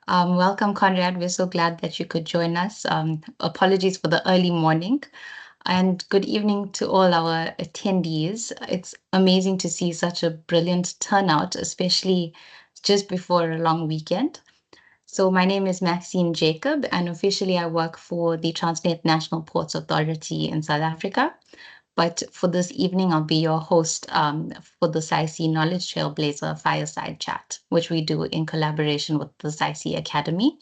Welcome, Conrad. We're so glad that you could join us. Apologies for the early morning, and good evening to all our attendees. It's amazing to see such a brilliant turnout, especially just before a long weekend. So my name is Maxine Jacob, and officially I work for the Transnet National Ports Authority in South Africa. But for this evening, I'll be your host for the SAICE Knowledge Trailblazer Fireside Chat, which we do in collaboration with the SAICE Academy.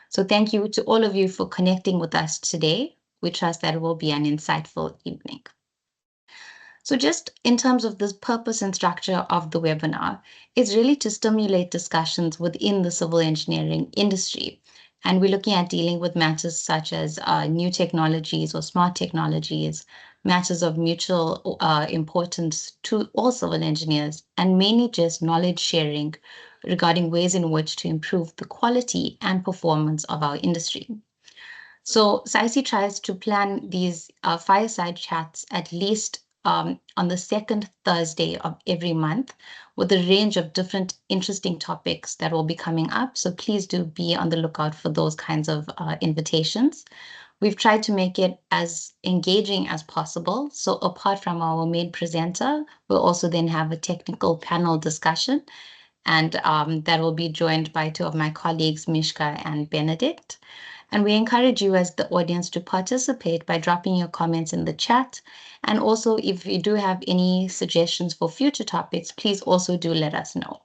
So thank you to all of you for connecting with us today. We trust that it will be an insightful evening. So just in terms of the purpose and structure of the webinar, it's really to stimulate discussions within the civil engineering industry. And we're looking at dealing with matters such as new technologies or smart technologies, matters of mutual importance to all civil engineers, and mainly just knowledge sharing regarding ways in which to improve the quality and performance of our industry. So SAICE tries to plan these fireside chats at least on the second Thursday of every month with a range of different interesting topics that will be coming up. So please do be on the lookout for those kinds of invitations. We've tried to make it as engaging as possible. So apart from our main presenter, we'll also then have a technical panel discussion. And that will be joined by two of my colleagues, Mishka and Benedict. And we encourage you as the audience to participate by dropping your comments in the chat. And also, if you do have any suggestions for future topics, please also do let us know.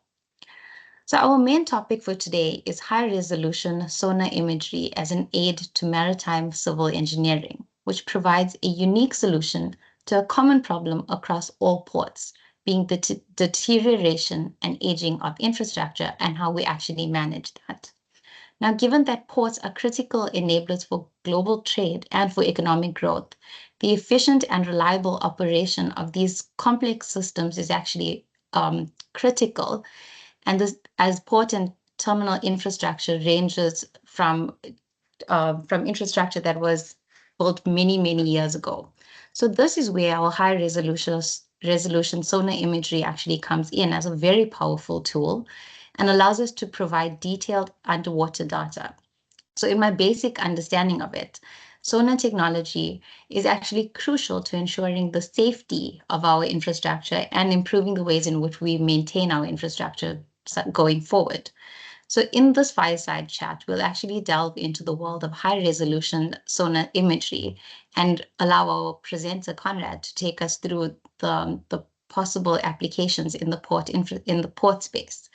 So our main topic for today is high-resolution sonar imagery as an aid to maritime civil engineering, which provides a unique solution to a common problem across all ports, being the deterioration and aging of infrastructure and how we actually manage that. Now, given that ports are critical enablers for global trade and for economic growth, the efficient and reliable operation of these complex systems is actually critical. And this, as port and terminal infrastructure ranges from infrastructure that was built many, many years ago. So this is where our high resolution sonar imagery actually comes in as a very powerful tool and allows us to provide detailed underwater data. So in my basic understanding of it, sonar technology is actually crucial to ensuring the safety of our infrastructure and improving the ways in which we maintain our infrastructure going forward. So in this fireside chat, we'll actually delve into the world of high-resolution sonar imagery and allow our presenter, Conrad, to take us through the possible applications in the port space.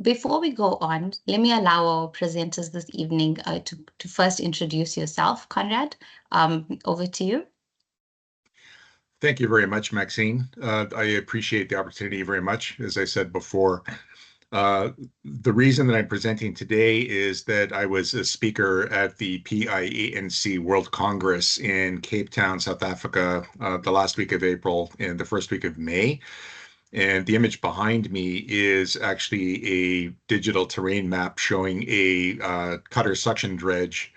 Before we go on, let me allow our presenters this evening to first introduce yourself. Conrad, over to you. Thank you very much, Maxine. I appreciate the opportunity very much. As I said before, the reason that I'm presenting today is that I was a speaker at the PIANC World Congress in Cape Town, South Africa, the last week of April and the first week of May. And the image behind me is actually a digital terrain map showing a cutter suction dredge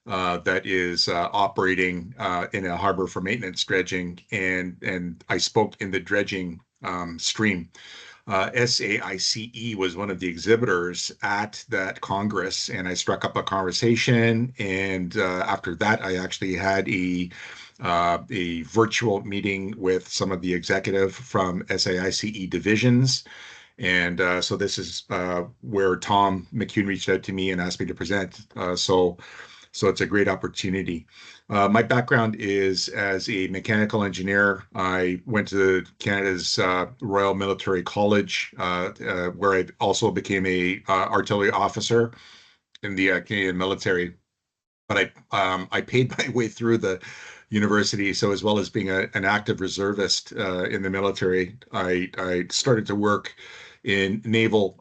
that is operating in a harbor for maintenance dredging. And I spoke in the dredging stream. SAICE was one of the exhibitors at that Congress, and I struck up a conversation. And after that, I actually had a virtual meeting with some of the executive from SAICE divisions. And so this is where Tom McCune reached out to me and asked me to present. So it's a great opportunity. My background is as a mechanical engineer. I went to Canada's Royal Military College, where I also became a artillery officer in the Canadian military. But I paid my way through the university. So as well as being an active reservist in the military, I started to work in naval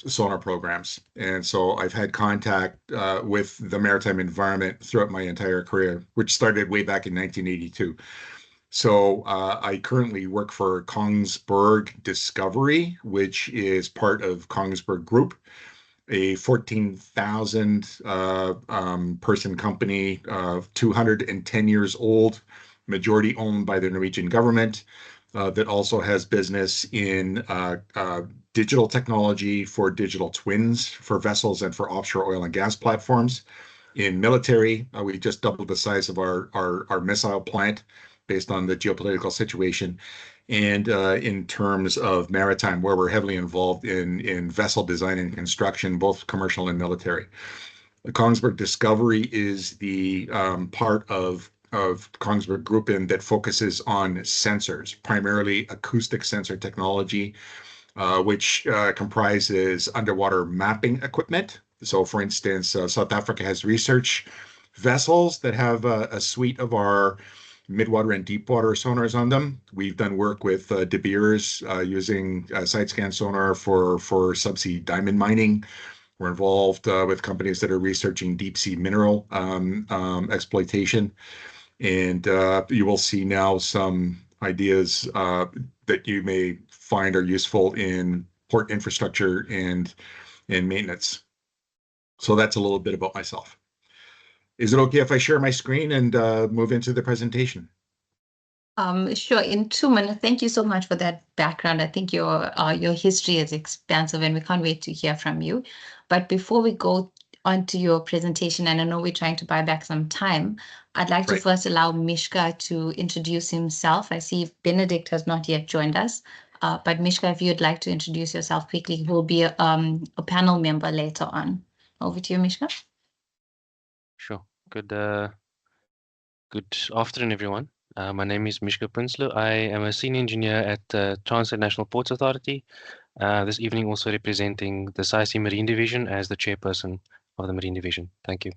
sonar programs. And so I've had contact with the maritime environment throughout my entire career, which started way back in 1982. So I currently work for Kongsberg Discovery, which is part of Kongsberg Group, a 14,000 person company, 210 years old, majority owned by the Norwegian government, that also has business in digital technology for digital twins for vessels and for offshore oil and gas platforms. In military, we just doubled the size of our missile plant based on the geopolitical situation. And in terms of maritime, where we're heavily involved in vessel design and construction, both commercial and military. The Kongsberg Discovery is the part of Kongsberg Gruppen that focuses on sensors, primarily acoustic sensor technology, which comprises underwater mapping equipment. So, for instance, South Africa has research vessels that have a suite of our midwater and deepwater sonars on them. We've done work with De Beers using side scan sonar for subsea diamond mining. We're involved with companies that are researching deep sea mineral exploitation. And you will see now some ideas that you may find are useful in port infrastructure and maintenance. So that's a little bit about myself. Is it okay if I share my screen and move into the presentation? Sure. In 2 minutes. Thank you so much for that background. I think your history is expansive, and we can't wait to hear from you. But before we go on to your presentation, and I know we're trying to buy back some time, I'd like to Right. first allow Mishka to introduce himself. I see Benedict has not yet joined us, but Mishka, if you'd like to introduce yourself quickly, he will be a panel member later on. Over to you, Mishka. Sure. Good afternoon, everyone. My name is Mishka Prinsloo. I am a senior engineer at Transnet National Ports Authority. This evening also representing the SAICE Marine Division as the chairperson of the Marine Division. Thank you.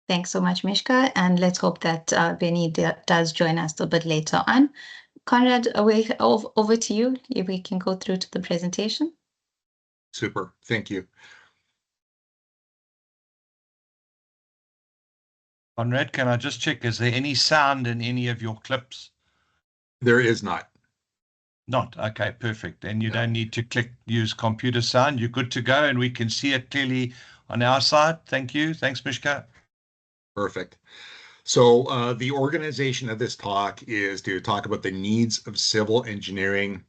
Thanks so much, Mishka, and let's hope that Benny does join us a bit later on. Conrad, over to you, if we can go through to the presentation. Super. Thank you. Conrad, can I just check, is there any sound in any of your clips? There is not. Not? Okay, perfect. And you don't need to use computer sound. You're good to go, and we can see it clearly on our side. Thank you. Thanks, Mishka. Perfect. So the organization of this talk is to talk about the needs of civil engineering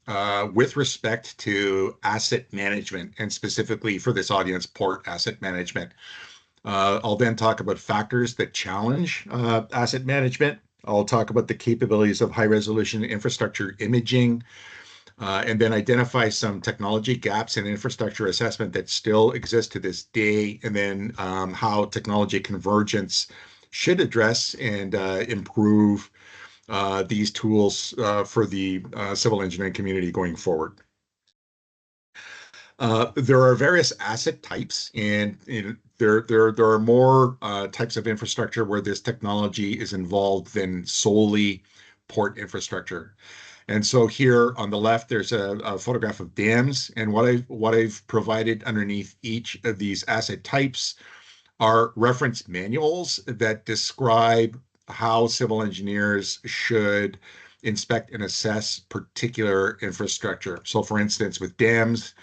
with respect to asset management, and specifically for this audience, port asset management. I'll then talk about factors that challenge asset management. I'll talk about the capabilities of high-resolution infrastructure imaging, and then identify some technology gaps in infrastructure assessment that still exist to this day, and then how technology convergence should address and improve these tools for the civil engineering community going forward. There are various asset types, and there are more types of infrastructure where this technology is involved than solely port infrastructure. And so here on the left, there's a photograph of dams, and what I've provided underneath each of these asset types are reference manuals that describe how civil engineers should inspect and assess particular infrastructure. So for instance, with dams,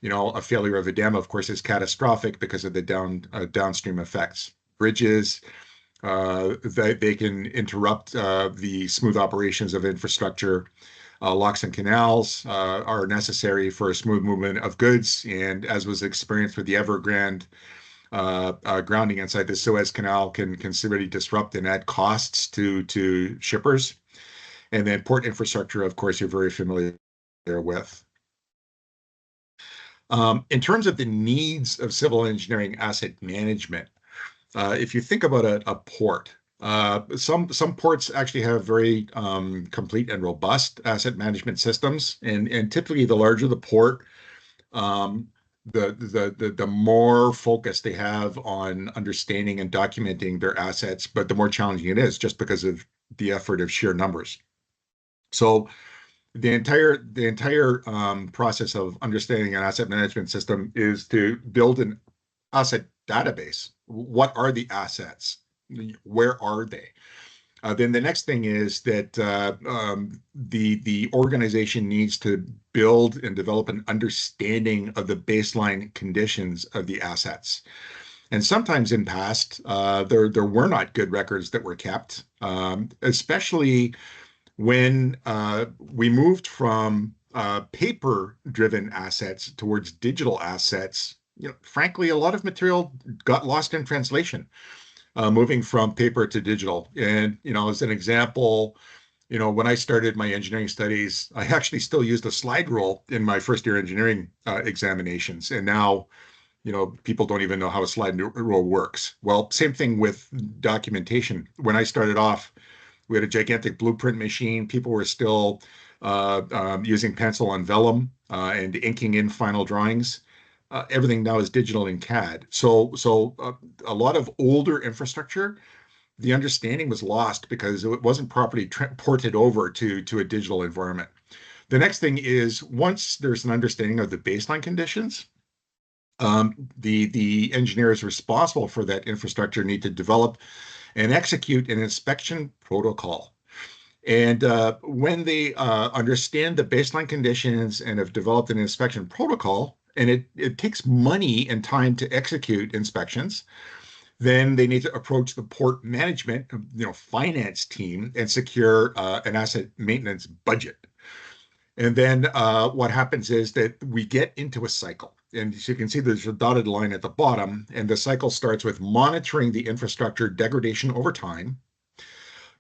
a failure of a dam, of course, is catastrophic because of the downstream effects. Bridges, they can interrupt the smooth operations of infrastructure. Locks and canals are necessary for a smooth movement of goods, and as was experienced with the Evergrande grounding inside the Suez Canal can severely disrupt and add costs to shippers. And then port infrastructure, of course, you're very familiar with. In terms of the needs of civil engineering asset management, if you think about a port, some ports actually have very complete and robust asset management systems, and typically the larger the port, the more focus they have on understanding and documenting their assets, but the more challenging it is just because of the effort of sheer numbers. So the entire process of understanding an asset management system is to build an asset database. What are the assets? Where are they? Then the next thing is that the organization needs to build and develop an understanding of the baseline conditions of the assets. And sometimes in past, there were not good records that were kept, especially when we moved from paper-driven assets towards digital assets, frankly, a lot of material got lost in translation, moving from paper to digital. And, as an example, when I started my engineering studies, I actually still used a slide rule in my first year engineering examinations. And now, people don't even know how a slide rule works. Well, same thing with documentation. When I started off, we had a gigantic blueprint machine. People were still using pencil and vellum and inking in final drawings. Everything now is digital in CAD. So a lot of older infrastructure, the understanding was lost because it wasn't properly ported over to a digital environment. The next thing is, once there's an understanding of the baseline conditions, the engineers responsible for that infrastructure need to develop and execute an inspection protocol. And when they understand the baseline conditions and have developed an inspection protocol, and it takes money and time to execute inspections, then they need to approach the port management, finance team and secure an asset maintenance budget. And then what happens is that we get into a cycle. And as you can see, there's a dotted line at the bottom, and the cycle starts with monitoring the infrastructure degradation over time,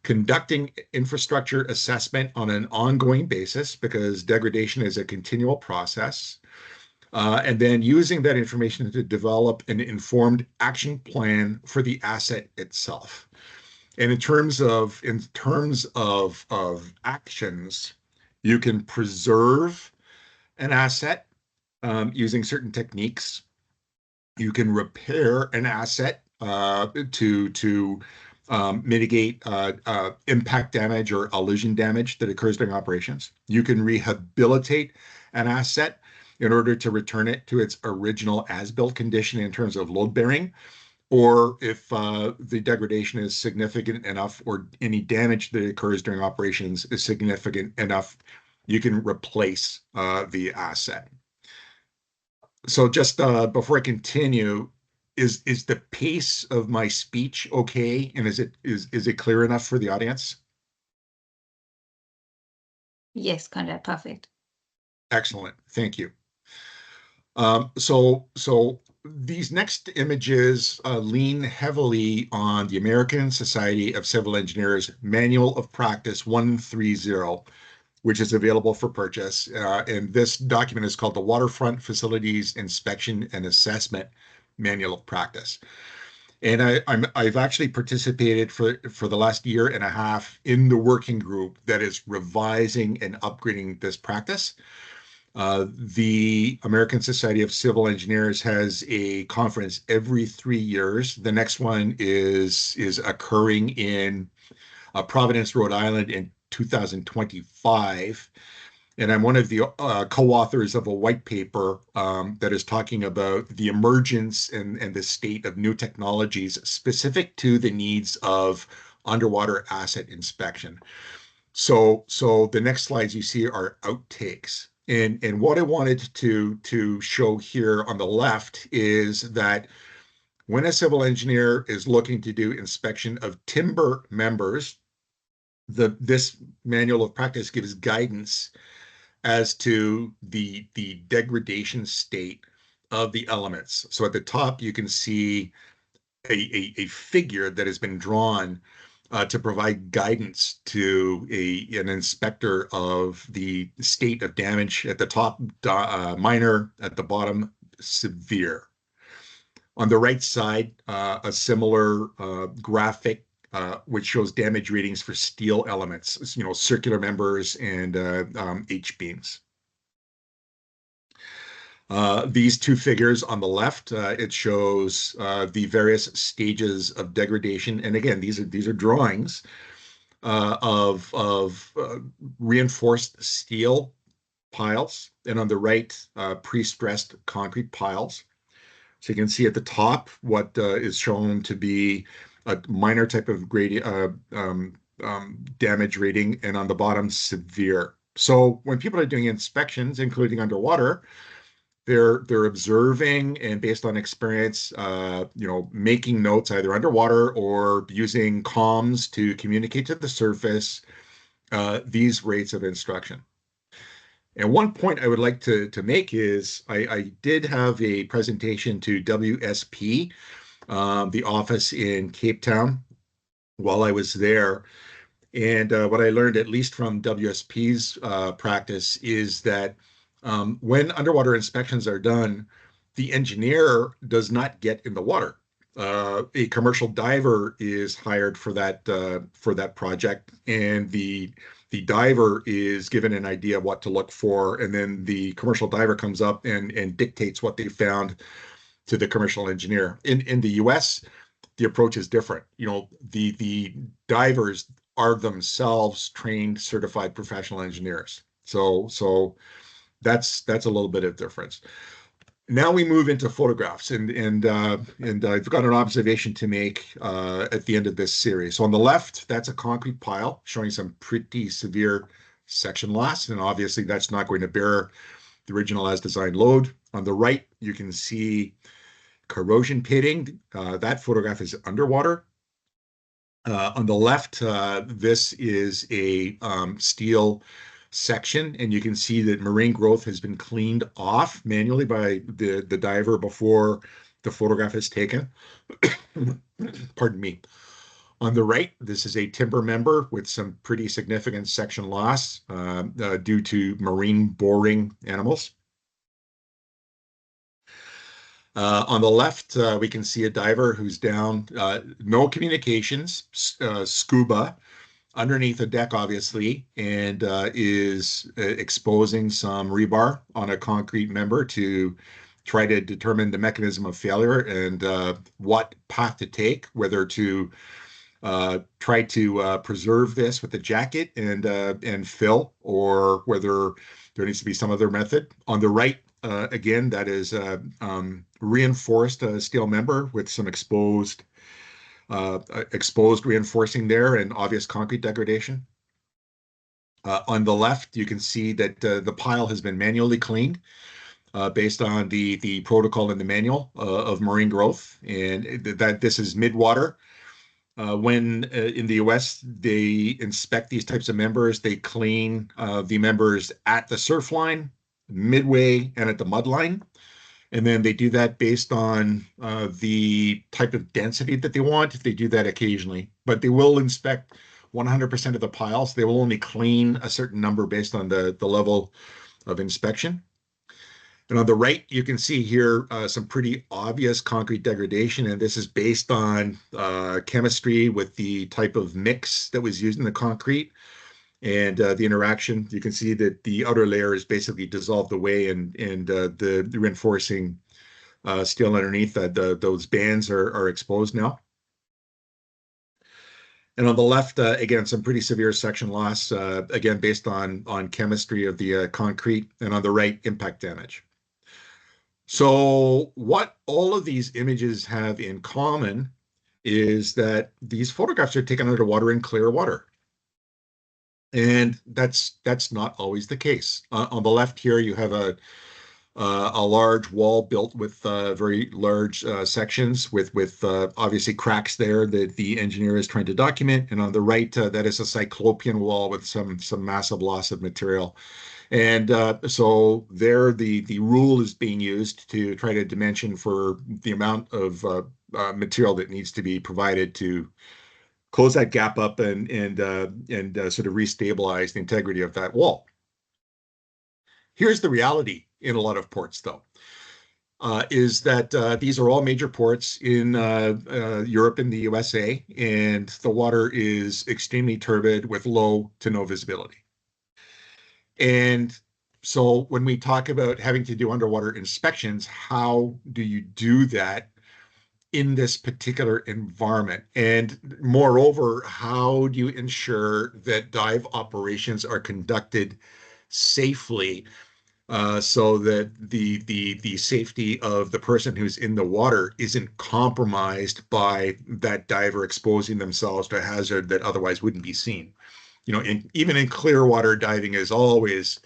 conducting infrastructure assessment on an ongoing basis because degradation is a continual process, and then using that information to develop an informed action plan for the asset itself. And in terms of actions, you can preserve an asset using certain techniques. You can repair an asset to mitigate impact damage or elision damage that occurs during operations. You can rehabilitate an asset in order to return it to its original as-built condition in terms of load bearing, or if the degradation is significant enough or any damage that occurs during operations is significant enough, you can replace the asset. So just before I continue, is the pace of my speech okay? And is it clear enough for the audience? Yes, Conrad, perfect. Excellent, thank you. So these next images lean heavily on the American Society of Civil Engineers Manual of Practice 130, which is available for purchase. And this document is called the Waterfront Facilities Inspection and Assessment Manual of Practice. And I've actually participated for the last year and a half in the working group that is revising and upgrading this practice. The American Society of Civil Engineers has a conference every 3 years. The next one is occurring in Providence, Rhode Island in 2025. And I'm one of the co-authors of a white paper that is talking about the emergence and the state of new technologies specific to the needs of underwater asset inspection. So the next slides you see are outtakes. And what I wanted to show here on the left is that when a civil engineer is looking to do inspection of timber members, this manual of practice gives guidance as to the degradation state of the elements. So at the top, you can see a figure that has been drawn to provide guidance to an inspector of the state of damage. At the top, minor; at the bottom, severe. On the right side, a similar graphic which shows damage ratings for steel elements, circular members and H-beams. These two figures on the left, it shows the various stages of degradation. And again, these are drawings of reinforced steel piles, and on the right, pre-stressed concrete piles. So you can see at the top what is shown to be a minor type of damage rating, and on the bottom, severe. So when people are doing inspections, including underwater, they're observing and based on experience, making notes either underwater or using comms to communicate to the surface these rates of instruction. And one point I would like to make is I did have a presentation to WSP, the office in Cape Town, while I was there. And what I learned, at least from WSP's practice, is that when underwater inspections are done, the engineer does not get in the water. A commercial diver is hired for that project, and the diver is given an idea of what to look for, and then the commercial diver comes up and dictates what they found to the commercial engineer. In the US, the approach is different. The divers are themselves trained, certified professional engineers. So that's a little bit of difference. Now we move into photographs, and I've got an observation to make at the end of this series. So on the left, that's a concrete pile showing some pretty severe section loss, and obviously that's not going to bear the original as designed load. On the right, you can see corrosion pitting. That photograph is underwater. On the left, this is a steel section, and you can see that marine growth has been cleaned off manually by the diver before the photograph is taken. Pardon me. On the right, this is a timber member with some pretty significant section loss due to marine boring animals. On the left, we can see a diver who's down, no communications, scuba, underneath the deck, obviously, and is exposing some rebar on a concrete member to try to determine the mechanism of failure and what path to take, whether to try to preserve this with the jacket and fill, or whether there needs to be some other method. On the right, again, that is reinforced steel member with some exposed reinforcing there and obvious concrete degradation. On the left, you can see that the pile has been manually cleaned based on the protocol in the manual of marine growth, and that this is mid-water. When in the US, they inspect these types of members, they clean the members at the surf line, midway, and at the mud line. And then they do that based on the type of density that they want. If they do that occasionally, but they will inspect 100% of the piles. They will only clean a certain number based on the level of inspection. And on the right, you can see here some pretty obvious concrete degradation, and this is based on chemistry with the type of mix that was used in the concrete and the interaction. You can see that the outer layer is basically dissolved away, and the reinforcing steel underneath those bands are exposed now. And on the left, again, some pretty severe section loss, again, based on chemistry of the concrete, and on the right, impact damage. So what all of these images have in common is that these photographs are taken underwater in clear water. And that's not always the case. On the left here, you have a large wall built with very large sections with obviously cracks there that the engineer is trying to document. And on the right, that is a cyclopean wall with some massive loss of material. And so there, the rule is being used to try to dimension for the amount of material that needs to be provided to close that gap up and sort of restabilize the integrity of that wall. Here's the reality in a lot of ports, though, is that these are all major ports in Europe and the USA, and the water is extremely turbid with low to no visibility. And so when we talk about having to do underwater inspections, how do you do that in this particular environment? And moreover, how do you ensure that dive operations are conducted safely so that the safety of the person who's in the water isn't compromised by that diver exposing themselves to a hazard that otherwise wouldn't be seen? Even in clear water, diving is always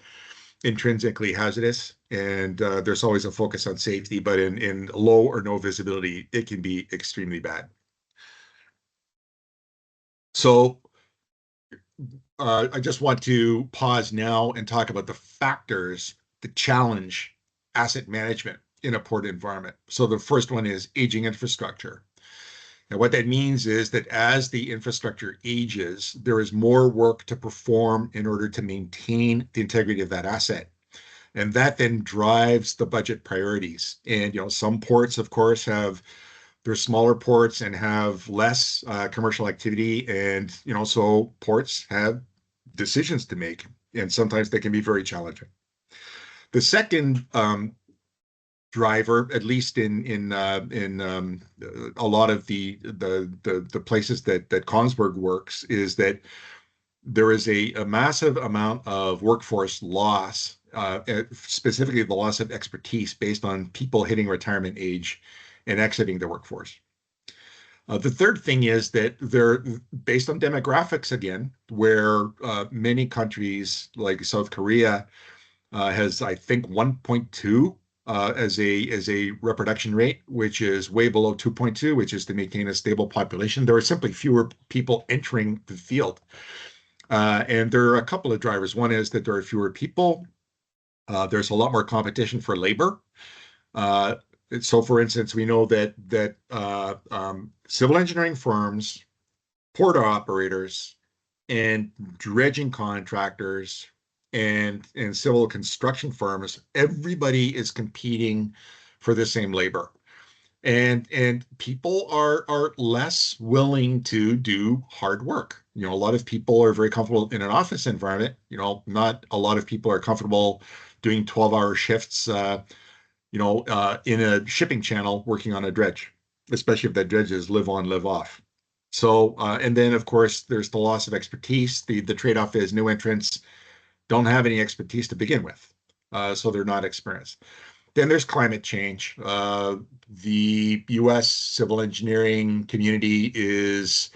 intrinsically hazardous, and there's always a focus on safety, but in low or no visibility, it can be extremely bad. So I just want to pause now and talk about the factors that challenge asset management in a port environment. So the first one is aging infrastructure. And what that means is that as the infrastructure ages, there is more work to perform in order to maintain the integrity of that asset. And that then drives the budget priorities. And some ports, of course, they're smaller ports and have less commercial activity, and so ports have decisions to make, and sometimes they can be very challenging. The second driver, at least in a lot of the places that Kongsberg works, is that there is a massive amount of workforce loss, specifically the loss of expertise based on people hitting retirement age and exiting the workforce. The third thing is that they're based on demographics again, where many countries like South Korea has, I think, 1.2 as a reproduction rate, which is way below 2.2, which is to maintain a stable population. There are simply fewer people entering the field. And there are a couple of drivers. One is that there are fewer people. There's a lot more competition for labor. So, for instance, we know that civil engineering firms, port operators, and dredging contractors, and civil construction firms, everybody is competing for the same labor. And people are less willing to do hard work. A lot of people are very comfortable in an office environment. Not a lot of people are comfortable doing 12-hour shifts in a shipping channel working on a dredge, especially if that dredge is live on, live off. So, and then of course, there's the loss of expertise. The trade-off is new entrants don't have any expertise to begin with, so they're not experienced. Then there's climate change. The U.S. civil engineering community is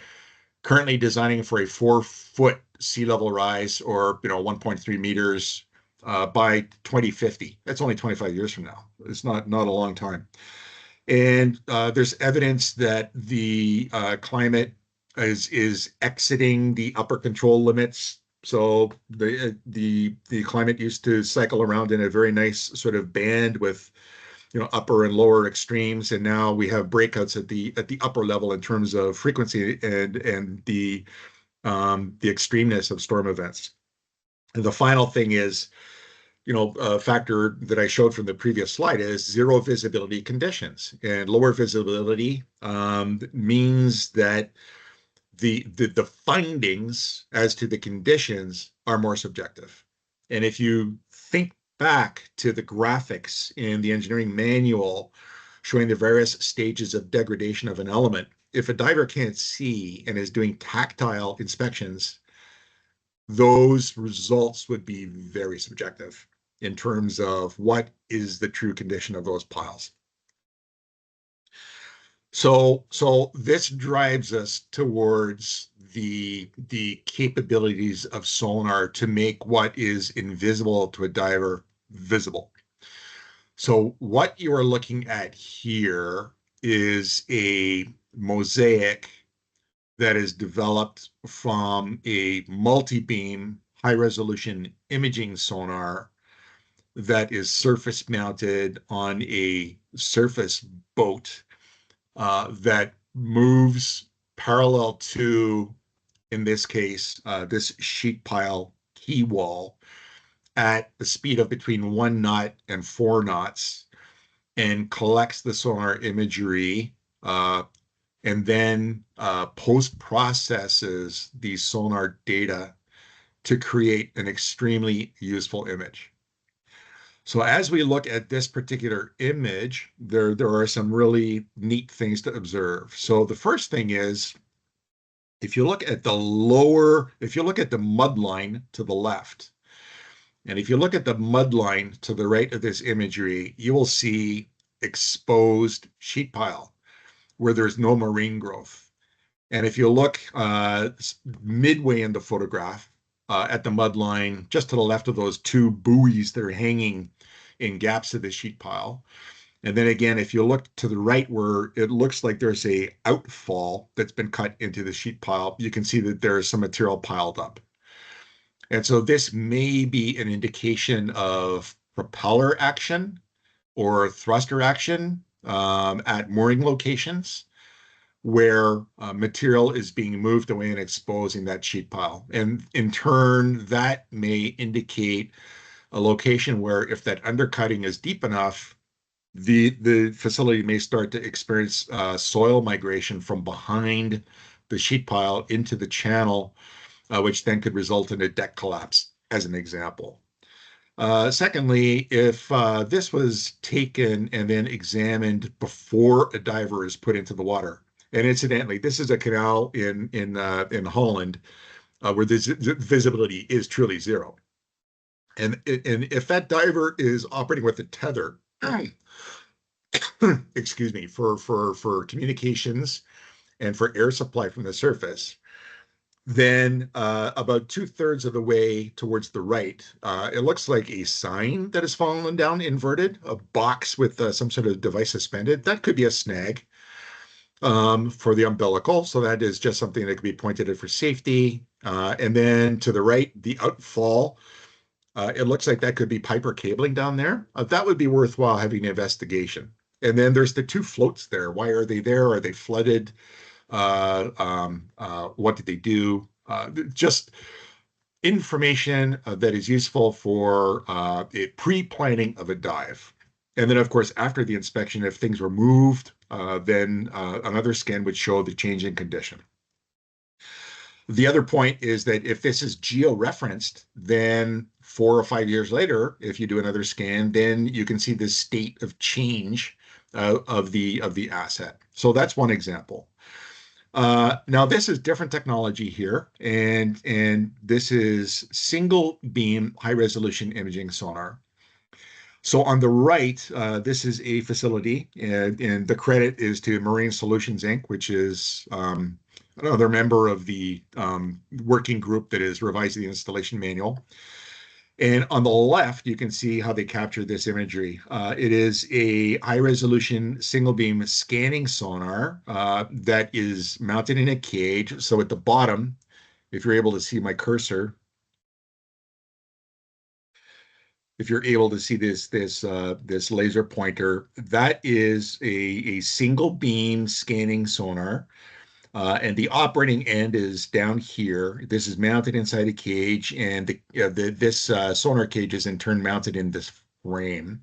currently designing for a 4-foot sea level rise, or 1.3 meters by 2050. That's only 25 years from now. It's not a long time. And there's evidence that the climate is exiting the upper control limits. So the climate used to cycle around in a very nice sort of band with upper and lower extremes, and now we have breakouts at the upper level in terms of frequency and the extremeness of storm events. And the final thing is, a factor that I showed from the previous slide is zero visibility conditions. And lower visibility means that the findings as to the conditions are more subjective. And if you think back to the graphics in the engineering manual showing the various stages of degradation of an element, if a diver can't see and is doing tactile inspections, those results would be very subjective in terms of what is the true condition of those piles. So this drives us towards the capabilities of sonar to make what is invisible to a diver visible. So what you are looking at here is a mosaic that is developed from a multi-beam high-resolution imaging sonar that is surface mounted on a surface boat that moves parallel to, in this case, this sheet pile key wall at the speed of between 1 knot and 4 knots, and collects the sonar imagery and then post-processes the sonar data to create an extremely useful image. So as we look at this particular image, there are some really neat things to observe. So the first thing is, if you look at the mud line to the left, and if you look at the mud line to the right of this imagery, you will see exposed sheet pile where there's no marine growth. And if you look midway in the photograph at the mud line, just to the left of those 2 buoys that are hanging in gaps of the sheet pile. And then again, if you look to the right where it looks like there's a outfall that's been cut into the sheet pile, you can see that there's some material piled up. And so this may be an indication of propeller action or thruster action at mooring locations where material is being moved away and exposing that sheet pile. And in turn, that may indicate a location where if that undercutting is deep enough, the facility may start to experience soil migration from behind the sheet pile into the channel, which then could result in a deck collapse, as an example. Secondly, if this was taken and then examined before a diver is put into the water, and incidentally, this is a canal in Holland where the visibility is truly zero, and if that diver is operating with a tether, excuse me, for communications and for air supply from the surface, then about 2/3 of the way towards the right, it looks like a sign that has fallen down inverted, a box with some sort of device suspended. That could be a snag for the umbilical. So that is just something that could be pointed at for safety. And then to the right, the outfall, it looks like that could be pipe or cabling down there. That would be worthwhile having an investigation. And then there's the two floats there. Why are they there? Are they flooded? What did they do? Just information that is useful for a pre-planning of a dive. And then, of course, after the inspection, if things were moved, then another scan would show the change in condition. The other point is that if this is geo-referenced, then 4 or 5 years later, if you do another scan, then you can see the state of change of the asset. So that's one example. Now this is different technology here, and this is single beam high resolution imaging sonar. So on the right, this is a facility, and the credit is to Marine Solutions Inc., which is another member of the working group that is revising the installation manual. And on the left, you can see how they capture this imagery. It is a high-resolution single-beam scanning sonar that is mounted in a cage. So at the bottom, if you're able to see my cursor, if you're able to see this laser pointer, that is a single-beam scanning sonar. And the operating end is down here. This is mounted inside a cage, and this sonar cage is in turn mounted in this frame.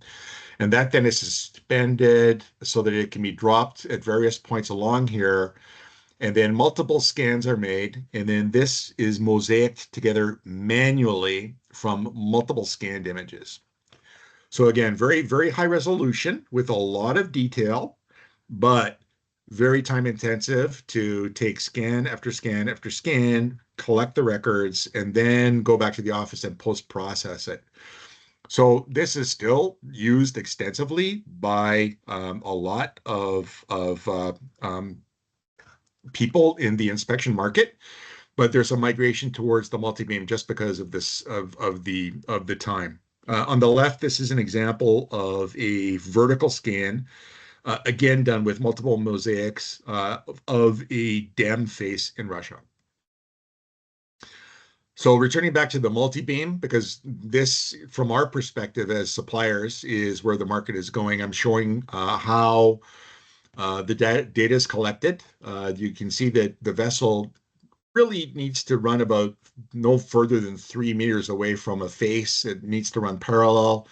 And that then is suspended so that it can be dropped at various points along here. And then multiple scans are made. And then this is mosaicked together manually from multiple scanned images. So again, very, very high resolution with a lot of detail, but very time intensive to take scan after scan after scan, collect the records, and then go back to the office and post-process it. So this is still used extensively by a lot of people in the inspection market, but there's a migration towards the multi-beam just because of this of the time. On the left, this is an example of a vertical scan. Again, done with multiple mosaics of a dam face in Russia. So returning back to the multi-beam, because this, from our perspective as suppliers, is where the market is going. I'm showing how the data is collected. You can see that the vessel really needs to run about no further than 3 meters away from a face. It needs to run parallel.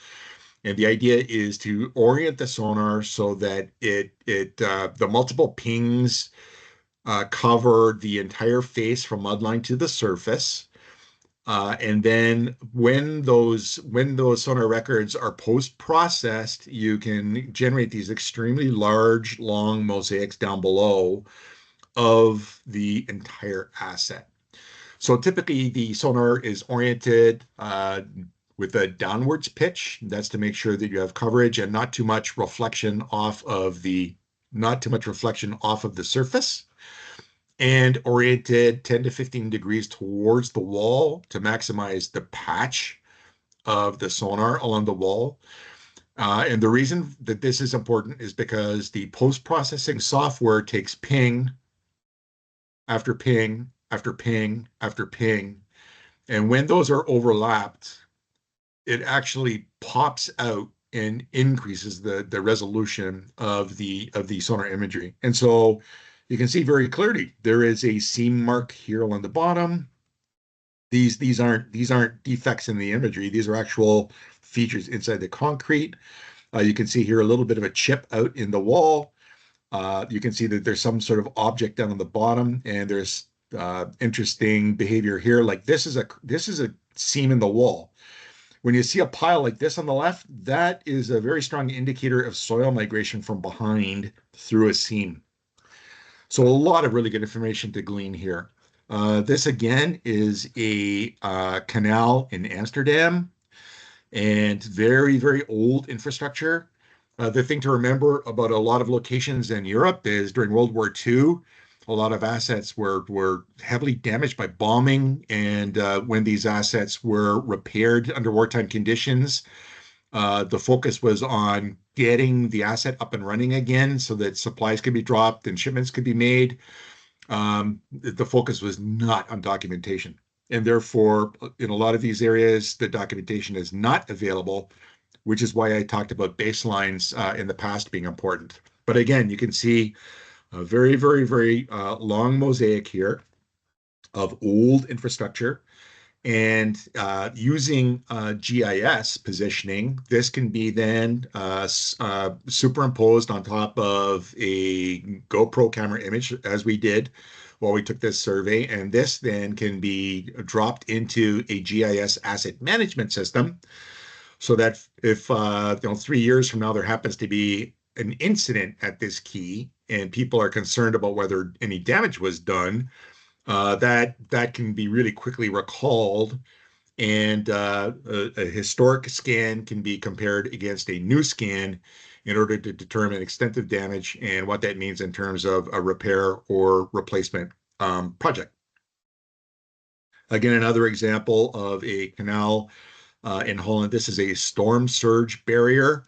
And the idea is to orient the sonar so that the multiple pings cover the entire face from mudline to the surface. And then when those sonar records are post-processed, you can generate these extremely large, long mosaics down below of the entire asset. So typically the sonar is oriented with a downwards pitch. That's to make sure that you have coverage and not too much reflection off of the surface, and oriented 10 to 15 degrees towards the wall to maximize the patch of the sonar along the wall. And the reason that this is important is because the post-processing software takes ping after ping after ping after ping, And when those are overlapped, it actually pops out and increases the resolution of the sonar imagery. And so you can see very clearly there is a seam mark here along the bottom. These aren't defects in the imagery. These are actual features inside the concrete. You can see here a little bit of a chip out in the wall. You can see that there's some sort of object down on the bottom, and there's interesting behavior here. Like this is a seam in the wall. When you see a pile like this on the left, that is a very strong indicator of soil migration from behind through a seam. So a lot of really good information to glean here. This again is a canal in Amsterdam, and very, very old infrastructure. The thing to remember about a lot of locations in Europe is during World War II, a lot of assets were heavily damaged by bombing, and when these assets were repaired under wartime conditions, the focus was on getting the asset up and running again so that supplies could be dropped and shipments could be made. The focus was not on documentation. And therefore, in a lot of these areas, the documentation is not available, which is why I talked about baselines in the past being important. But again, you can see a very, very, very long mosaic here of old infrastructure. And using GIS positioning, this can be then superimposed on top of a GoPro camera image, as we did while we took this survey. And this then can be dropped into a GIS asset management system, so that if 3 years from now there happens to be an incident at this key and people are concerned about whether any damage was done, that can be really quickly recalled, and a historic scan can be compared against a new scan in order to determine extent of damage and what that means in terms of a repair or replacement project. Again, another example of a canal in Holland. This is a storm surge barrier,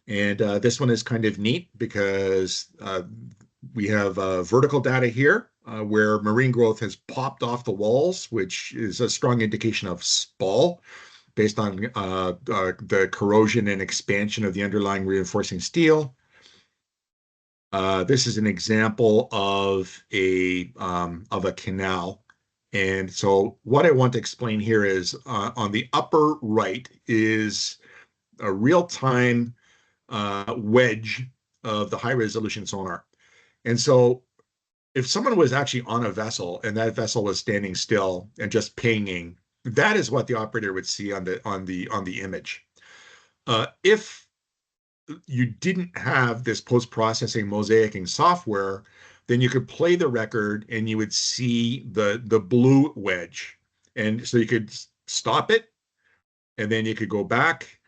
and this one is kind of neat because we have vertical data here where marine growth has popped off the walls, which is a strong indication of spall based on the corrosion and expansion of the underlying reinforcing steel. This is an example of a canal. And so what I want to explain here is on the upper right is a real-time wedge of the high-resolution sonar. And so if someone was actually on a vessel and that vessel was standing still and just pinging, that is what the operator would see on the image. If you didn't have this post-processing mosaicing software, then you could play the record and you would see the blue wedge. And so you could stop it, and then you could go back,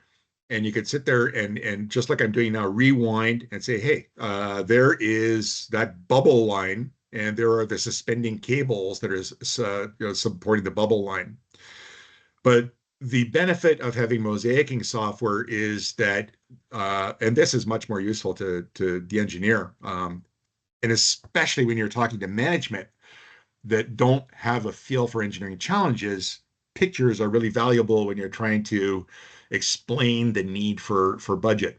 and you could sit there and just like I'm doing now, rewind and say, hey, there is that bubble line, and there are the suspending cables that are supporting the bubble line. But the benefit of having mosaicing software is that, and this is much more useful to the engineer, and especially when you're talking to management that don't have a feel for engineering challenges, pictures are really valuable when you're trying to explain the need for budget.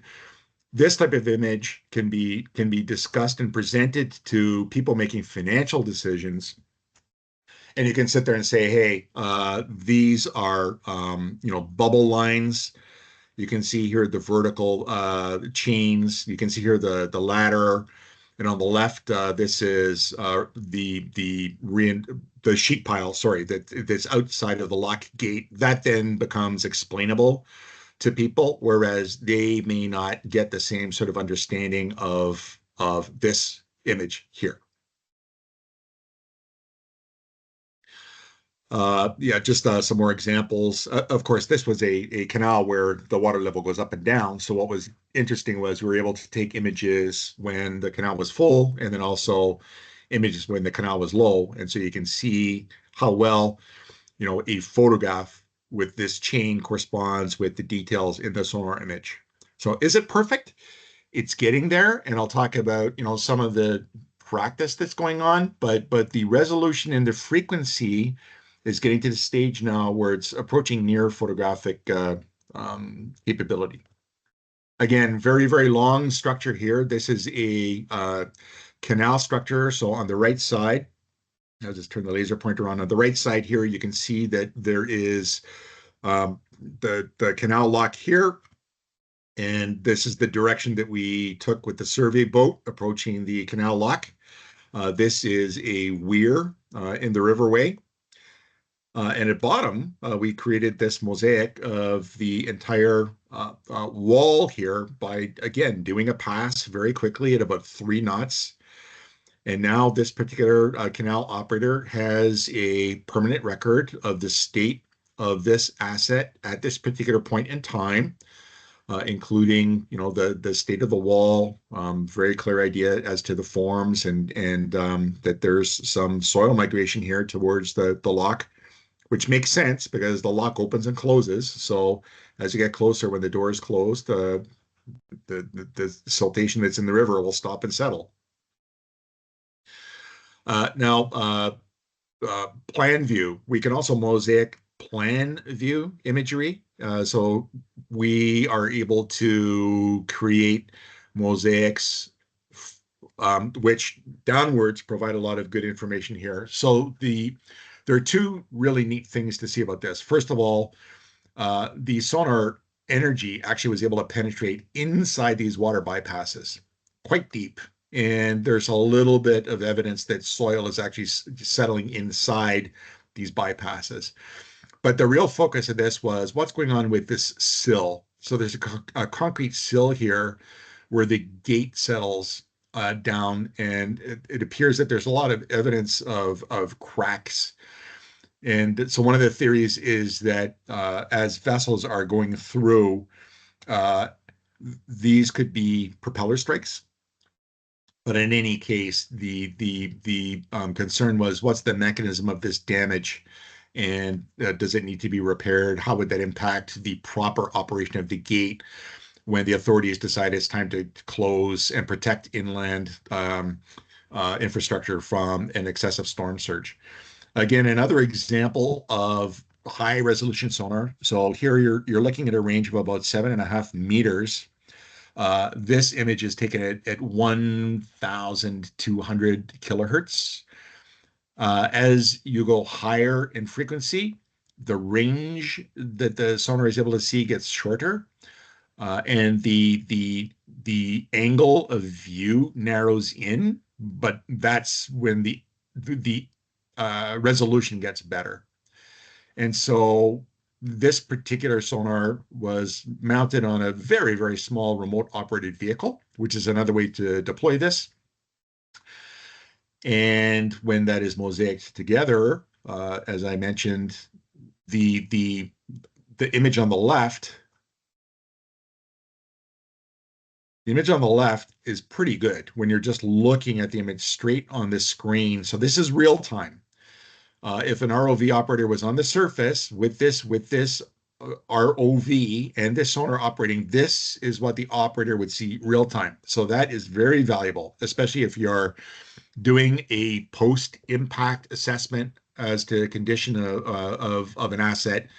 This type of image can be discussed and presented to people making financial decisions. And you can sit there and say, hey, these are bubble lines. You can see here the vertical chains. You can see here the ladder. And on the left, this is the sheet pile, sorry, that's outside of the lock gate. That then becomes explainable to people, whereas they may not get the same sort of understanding of this image here. Just some more examples. Of course, this was a canal where the water level goes up and down. So what was interesting was we were able to take images when the canal was full, and then also images when the canal was low. And so you can see how well, a photograph with this chain corresponds with the details in the sonar image. So is it perfect? It's getting there, and I'll talk about some of the practice that's going on, but the resolution and the frequency is getting to the stage now where it's approaching near photographic capability. Again, very, very long structure here. This is a canal structure. So on the right side, I'll just turn the laser pointer on. On the right side here, you can see that there is the canal lock here. And this is the direction that we took with the survey boat approaching the canal lock. This is a weir in the riverway. And at bottom, we created this mosaic of the entire wall here by, again, doing a pass very quickly at about 3 knots. And now this particular canal operator has a permanent record of the state of this asset at this particular point in time, including, you know, the state of the wall, very clear idea as to the forms, and that there's some soil migration here towards the lock, which makes sense because the lock opens and closes. So as you get closer, when the door is closed, the siltation that's in the river will stop and settle. Now, plan view. We can also mosaic plan view imagery. So we are able to create mosaics which downwards provide a lot of good information here. So there are 2 really neat things to see about this. First of all, the sonar energy actually was able to penetrate inside these water bypasses quite deep. And there's a little bit of evidence that soil is actually settling inside these bypasses. But the real focus of this was what's going on with this sill. So there's a concrete sill here where the gate settles down, and it appears that there's a lot of evidence of cracks. And so one of the theories is that as vessels are going through, these could be propeller strikes. But in any case, the concern was, what's the mechanism of this damage, and does it need to be repaired? How would that impact the proper operation of the gate when the authorities decide it's time to close and protect inland infrastructure from an excessive storm surge? Again, another example of high resolution sonar. So here you're looking at a range of about 7.5 meters. This image is taken at 1,200 kilohertz. As you go higher in frequency, the range that the sonar is able to see gets shorter, and the angle of view narrows in. But that's when the resolution gets better. And so this particular sonar was mounted on a very, very small remote operated vehicle, which is another way to deploy this. And when that is mosaiced together, as I mentioned, the image on the left, is pretty good when you're just looking at the image straight on the screen. So this is real time. If an ROV operator was on the surface with this ROV and this sonar operating, this is what the operator would see real time. So that is very valuable, especially if you're doing a post-impact assessment as to condition of an asset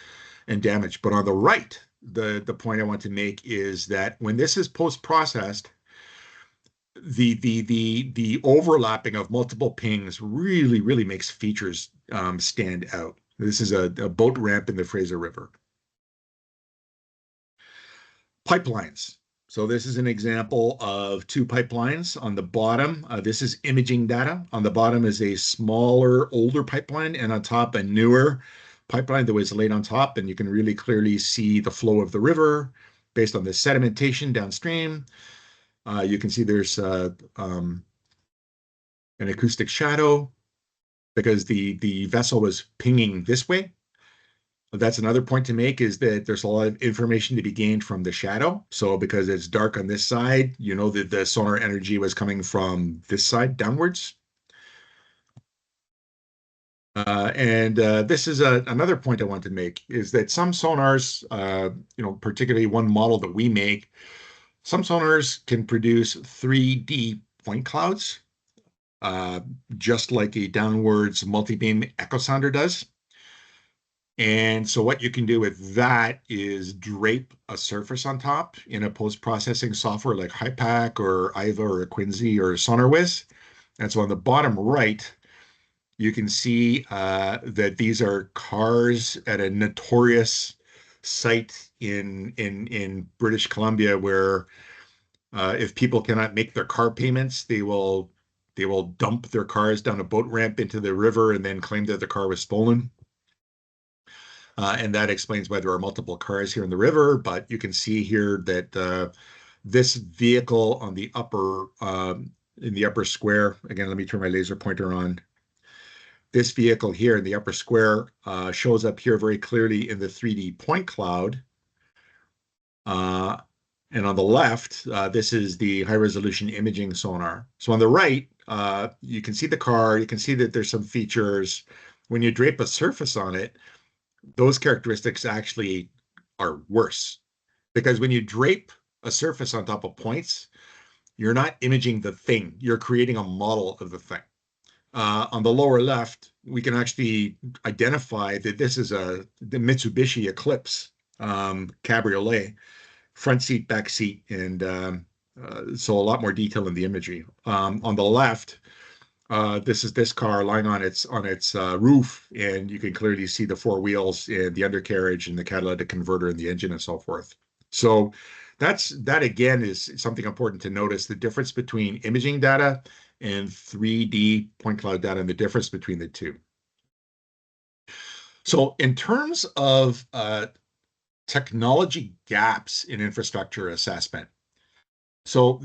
and damage. But on the right, the point I want to make is that when this is post-processed, the overlapping of multiple pings really makes features stand out. This is a boat ramp in the Fraser River. Pipelines. So this is an example of 2 pipelines. On the bottom, this is imaging data. On the bottom is a smaller, older pipeline, and on top, a newer pipeline that was laid on top, and you can really clearly see the flow of the river based on the sedimentation downstream. You can see there's an acoustic shadow because the vessel was pinging this way. That's another point to make, is that there's a lot of information to be gained from the shadow. So because it's dark on this side, you know that the sonar energy was coming from this side downwards. This is another point I want to make, is that some sonars, particularly one model that we make, some sonars can produce 3D point clouds, just like a downwards multi-beam echo sounder does. And so what you can do with that is drape a surface on top in a post-processing software like HiPack or IVA or Quincy or SonarWiz. And so on the bottom right, you can see that these are cars at a notorious site in British Columbia where if people cannot make their car payments, they will dump their cars down a boat ramp into the river and then claim that the car was stolen. And that explains why there are multiple cars here in the river. But you can see here that this vehicle on the upper in the upper square, again, let me turn my laser pointer on. This vehicle here in the upper square shows up here very clearly in the 3D point cloud. And on the left, this is the high resolution imaging sonar. So on the right, you can see the car, you can see that there's some features. When you drape a surface on it, those characteristics actually are worse. Because when you drape a surface on top of points, you're not imaging the thing, you're creating a model of the thing. On the lower left, we can actually identify that this is the Mitsubishi Eclipse Cabriolet, front seat, back seat, and so a lot more detail in the imagery. On the left, this is this car lying on its roof, and you can clearly see the four wheels and the undercarriage and the catalytic converter and the engine and so forth. So that again is something important to notice, the difference between imaging data and 3D point cloud data and the difference between the two. So in terms of technology gaps in infrastructure assessment, so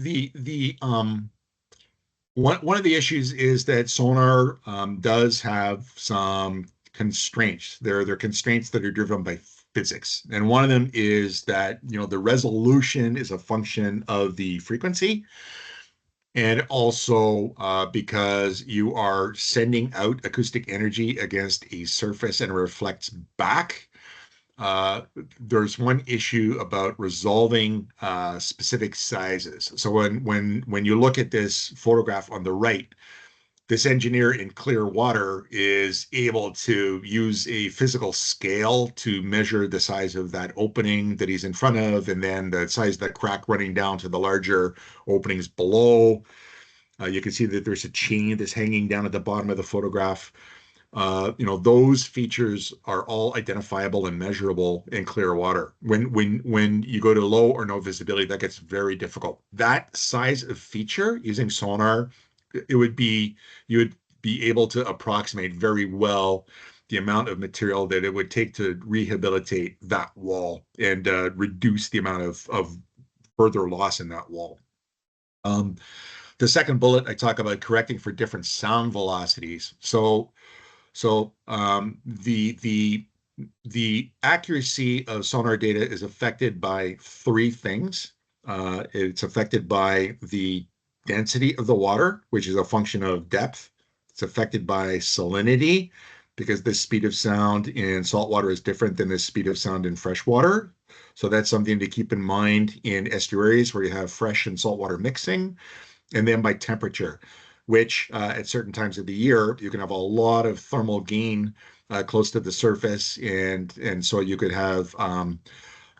one of the issues is that sonar does have some constraints. There are constraints that are driven by physics, and one of them is that the resolution is a function of the frequency, and also because you are sending out acoustic energy against a surface and it reflects back. There's one issue about resolving specific sizes. So when you look at this photograph on the right, this engineer in clear water is able to use a physical scale to measure the size of that opening that he's in front of, and then the size of that crack running down to the larger openings below. You can see that there's a chain that's hanging down at the bottom of the photograph. Those features are all identifiable and measurable in clear water. When you go to low or no visibility, that gets very difficult. That size of feature using sonar, you would be able to approximate very well the amount of material that it would take to rehabilitate that wall and reduce the amount of further loss in that wall. The second bullet, I talk about correcting for different sound velocities. So the accuracy of sonar data is affected by three things. It's affected by the density of the water, which is a function of depth. It's affected by salinity, because the speed of sound in saltwater is different than the speed of sound in freshwater. So that's something to keep in mind in estuaries where you have fresh and saltwater mixing. And then by temperature, which at certain times of the year, you can have a lot of thermal gain close to the surface. And so you could have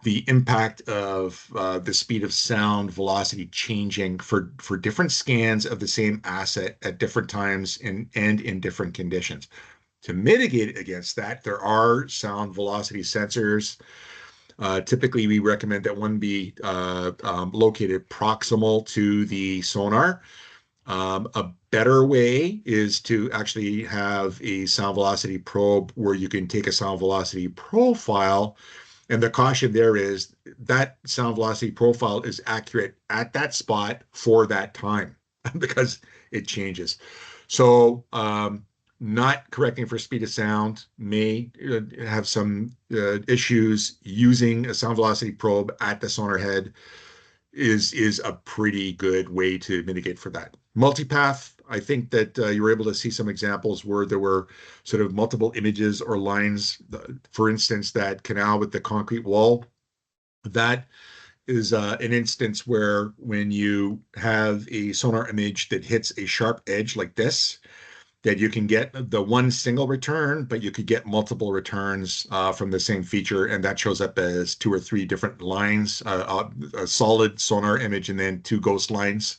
the impact of the speed of sound velocity changing for different scans of the same asset at different times and in different conditions. To mitigate against that, there are sound velocity sensors. Typically, we recommend that one be located proximal to the sonar. A better way is to actually have a sound velocity probe where you can take a sound velocity profile. And the caution there is that sound velocity profile is accurate at that spot for that time because it changes. So not correcting for speed of sound may have some issues. Using a sound velocity probe at the sonar head is a pretty good way to mitigate for that. Multipath, I think that you were able to see some examples where there were sort of multiple images or lines. For instance, that canal with the concrete wall, that is an instance where when you have a sonar image that hits a sharp edge like this, that you can get the one single return, but you could get multiple returns from the same feature, and that shows up as 2 or 3 different lines, a solid sonar image and then 2 ghost lines.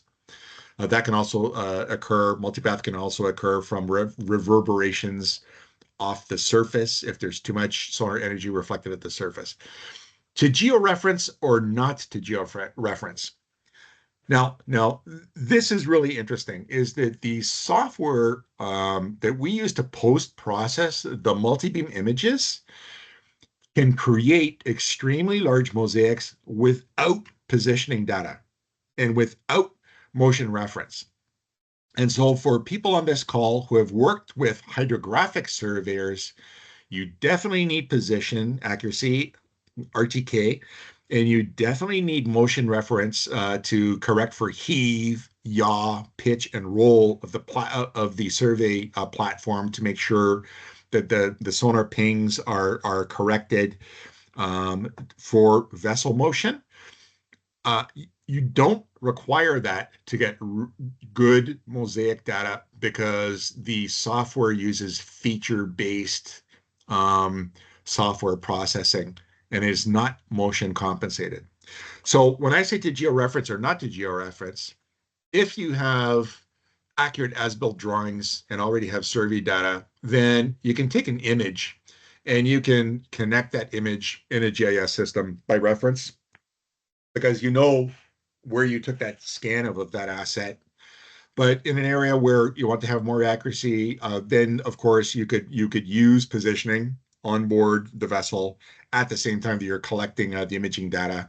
That can also occur, multipath can also occur from reverberations off the surface if there's too much sonar energy reflected at the surface. To georeference or not to georeference. Now, this is really interesting, is that the software that we use to post-process the multi-beam images can create extremely large mosaics without positioning data and without motion reference. And so for people on this call who have worked with hydrographic surveyors, you definitely need position accuracy, RTK, and you definitely need motion reference to correct for heave, yaw, pitch, and roll of the survey platform to make sure that the sonar pings are corrected for vessel motion. You don't require that to get good mosaic data because the software uses feature-based software processing and is not motion compensated. So when I say to georeference or not to georeference, if you have accurate as-built drawings and already have survey data, then you can take an image and you can connect that image in a GIS system by reference because you know where you took that scan of that asset. But in an area where you want to have more accuracy, then of course you could use positioning on board the vessel at the same time that you're collecting the imaging data.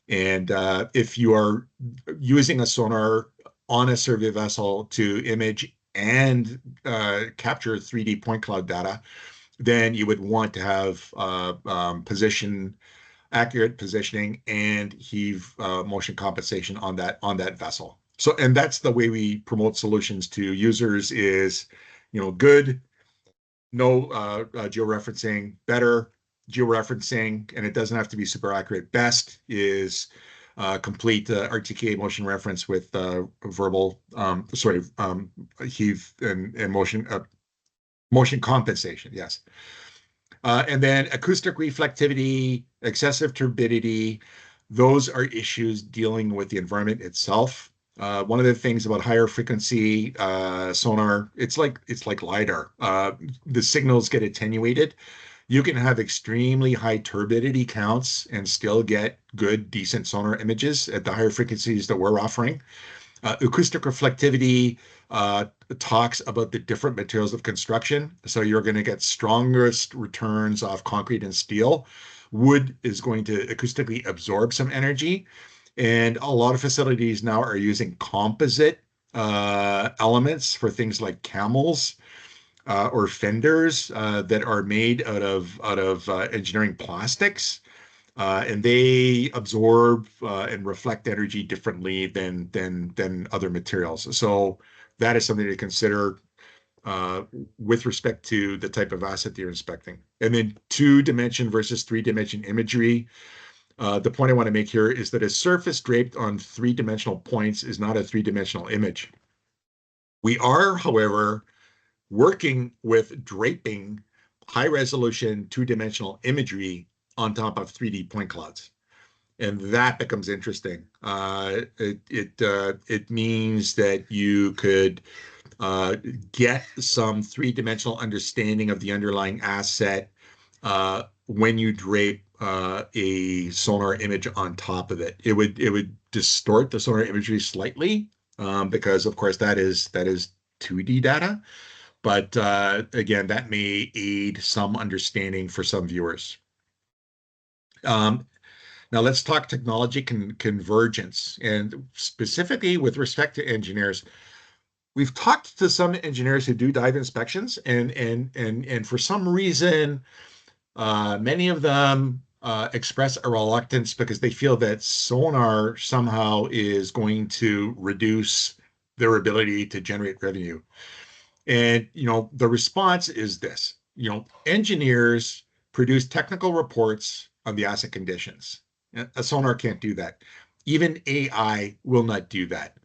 And if you are using a sonar on a survey vessel to image and capture 3D point cloud data, then you would want to have accurate positioning and heave motion compensation on that vessel. So, and that's the way we promote solutions to users is, good, no georeferencing, better georeferencing, and it doesn't have to be super accurate. Best is complete RTK motion reference with heave and motion compensation. Yes. And then acoustic reflectivity, excessive turbidity, those are issues dealing with the environment itself. One of the things about higher frequency sonar, it's like LiDAR. The signals get attenuated. You can have extremely high turbidity counts and still get good, decent sonar images at the higher frequencies that we're offering. Acoustic reflectivity talks about the different materials of construction. So you're going to get strongest returns off concrete and steel. Wood is going to acoustically absorb some energy. And a lot of facilities now are using composite elements for things like camels or fenders that are made out of engineering plastics. And they absorb and reflect energy differently than other materials. So that is something to consider with respect to the type of asset that you're inspecting. And then 2-dimension versus 3-dimension imagery. The point I want to make here is that a surface draped on 3-dimensional points is not a 3-dimensional image. We are, however, working with draping high-resolution 2-dimensional imagery on top of 3D point clouds. And that becomes interesting. It means that you could get some 3-dimensional understanding of the underlying asset when you drape a sonar image on top of it. It would distort the sonar imagery slightly because, of course, that is 2D data. But again, that may aid some understanding for some viewers. Now let's talk technology convergence, and specifically with respect to engineers. We've talked to some engineers who do dive inspections, and for some reason, many of them express a reluctance because they feel that sonar somehow is going to reduce their ability to generate revenue. And, the response is this, engineers produce technical reports on the asset conditions. A sonar can't do that. Even AI will not do that.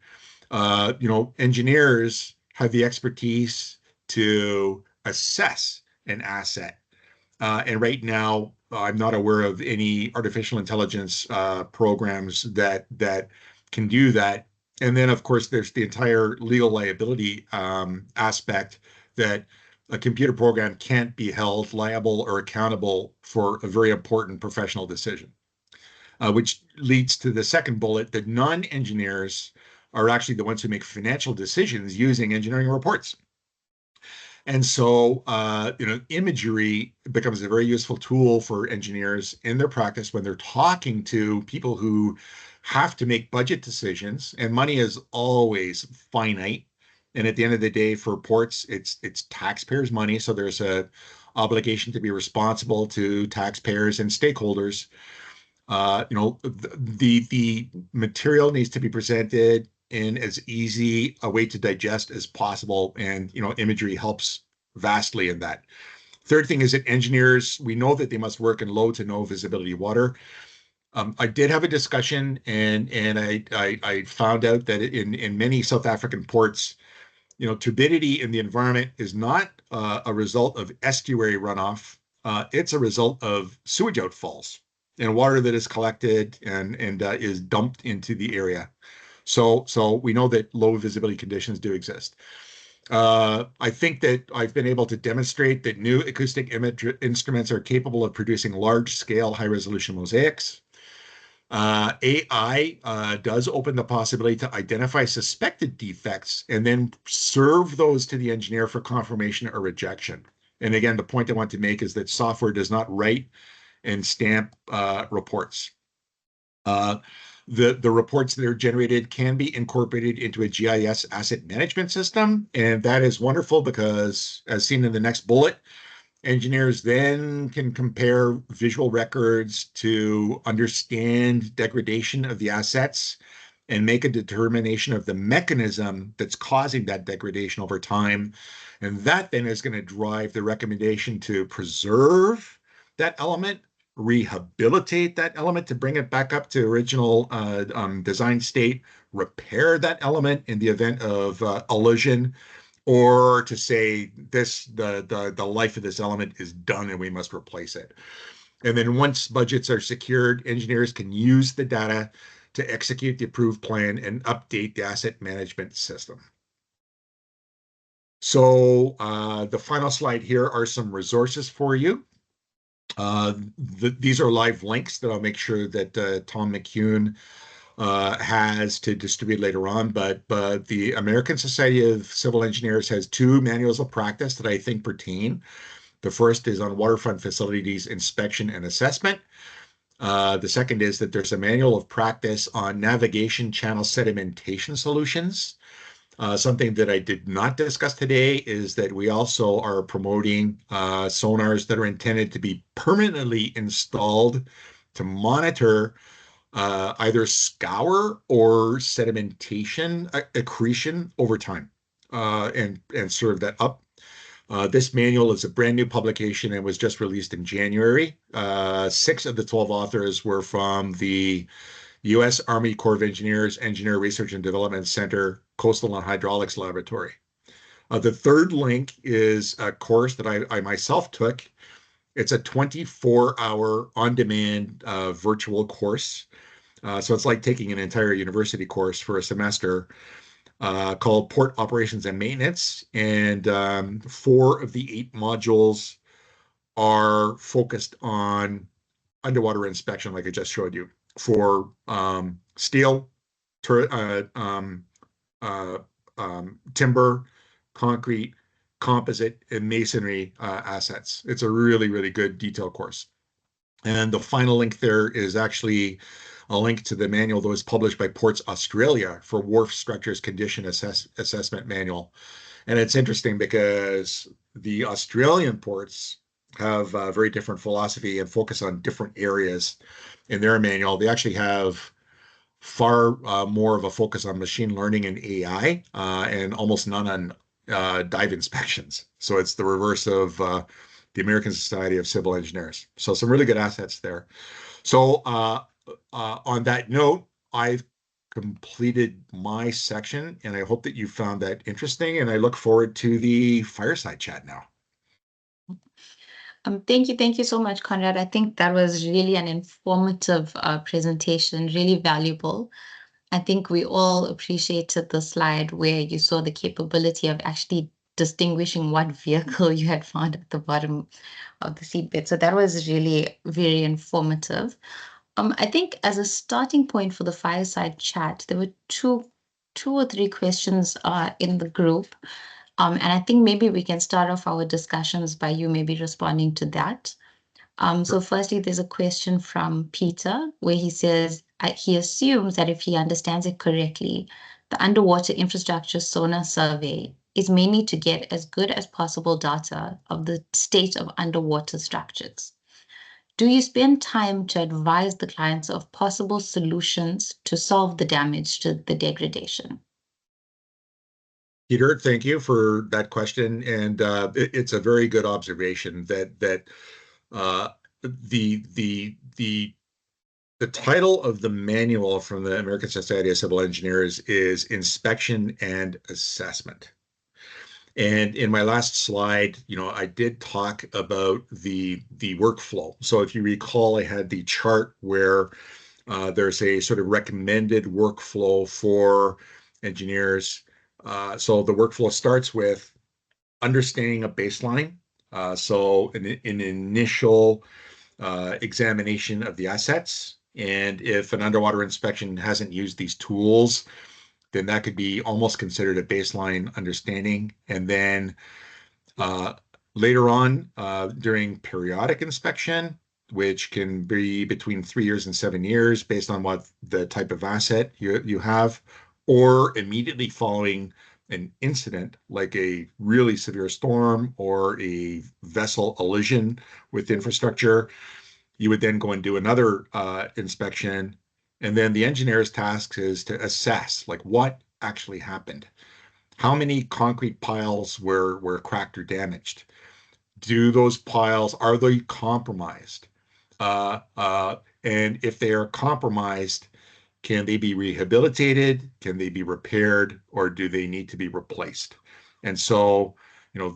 Engineers have the expertise to assess an asset. And right now, I'm not aware of any artificial intelligence programs that can do that. And then, of course, there's the entire legal liability aspect that a computer program can't be held liable or accountable for a very important professional decision, which leads to the second bullet, that non-engineers are actually the ones who make financial decisions using engineering reports. And so, imagery becomes a very useful tool for engineers in their practice when they're talking to people who have to make budget decisions, and money is always finite. And at the end of the day, for ports, it's taxpayers' money, so there's a obligation to be responsible to taxpayers and stakeholders. The material needs to be presented in as easy a way to digest as possible, and imagery helps vastly in that. Third thing is that engineers, we know that they must work in low to no visibility water. I did have a discussion, and I found out that in many South African ports, turbidity in the environment is not a result of estuary runoff. It's a result of sewage outfalls and water that is collected and is dumped into the area. So we know that low visibility conditions do exist. I think that I've been able to demonstrate that new acoustic image instruments are capable of producing large-scale, high-resolution mosaics. AI does open the possibility to identify suspected defects and then serve those to the engineer for confirmation or rejection. And again, the point I want to make is that software does not write and stamp reports. The reports that are generated can be incorporated into a GIS asset management system, and that is wonderful because, as seen in the next bullet, engineers then can compare visual records to understand degradation of the assets and make a determination of the mechanism that's causing that degradation over time. And that then is going to drive the recommendation to preserve that element, rehabilitate that element to bring it back up to original design state, repair that element in the event of elision, or to say the life of this element is done and we must replace it. And then once budgets are secured, engineers can use the data to execute the approved plan and update the asset management system. So the final slide here are some resources for you. These are live links that I'll make sure that Tom McCune has to distribute later on, but the American Society of Civil Engineers has 2 manuals of practice that I think pertain. The first is on waterfront facilities inspection and assessment. The second is that there's a manual of practice on navigation channel sedimentation solutions. Something that I did not discuss today is that we also are promoting sonars that are intended to be permanently installed to monitor either scour or sedimentation accretion over time, and serve that up. This manual is a brand new publication and was just released in January. 6 of the 12 authors were from the U.S. Army Corps of Engineers Engineer Research and Development Center Coastal and Hydraulics Laboratory. The third link is a course that I myself took. It's a 24-hour on-demand virtual course. So it's like taking an entire university course for a semester, called Port Operations and Maintenance. And 4 of the 8 modules are focused on underwater inspection, like I just showed you, for steel, timber, concrete, composite, and masonry assets. It's a really, really good detail course. And the final link there is actually a link to the manual that was published by Ports Australia for Wharf Structures Condition Assessment Manual. And it's interesting because the Australian ports have a very different philosophy and focus on different areas in their manual. They actually have far more of a focus on machine learning and AI, and almost none on dive inspections. So it's the reverse of the American Society of Civil Engineers. So some really good assets there. So on that note, I've completed my section, and I hope that you found that interesting, and I look forward to the fireside chat now. Thank you so much, Conrad. I think that was really an informative presentation, really valuable. I think we all appreciated the slide where you saw the capability of actually distinguishing what vehicle you had found at the bottom of the seatbelt. So that was really very informative. I think as a starting point for the fireside chat, there were two or three questions in the group. And I think maybe we can start off our discussions by you maybe responding to that. So firstly, there's a question from Peter where he says he assumes that if he understands it correctly, the underwater infrastructure sonar survey is mainly to get as good as possible data of the state of underwater structures. Do you spend time to advise the clients of possible solutions to solve the damage to the degradation? Peter, thank you for that question, and it's a very good observation that the title of the manual from the American Society of Civil Engineers is Inspection and Assessment. And in my last slide, I did talk about the workflow. So if you recall, I had the chart where there's a sort of recommended workflow for engineers. So the workflow starts with understanding a baseline. So an initial examination of the assets. And if an underwater inspection hasn't used these tools, then that could be almost considered a baseline understanding. And then later on, during periodic inspection, which can be between 3 years and 7 years based on what the type of asset you have, or immediately following an incident like a really severe storm or a vessel collision with infrastructure, you would then go and do another inspection. And then the engineer's task is to assess, like, what actually happened. How many concrete piles were cracked or damaged? Do those piles, are they compromised? And if they are compromised, can they be rehabilitated? Can they be repaired? Or do they need to be replaced? And so,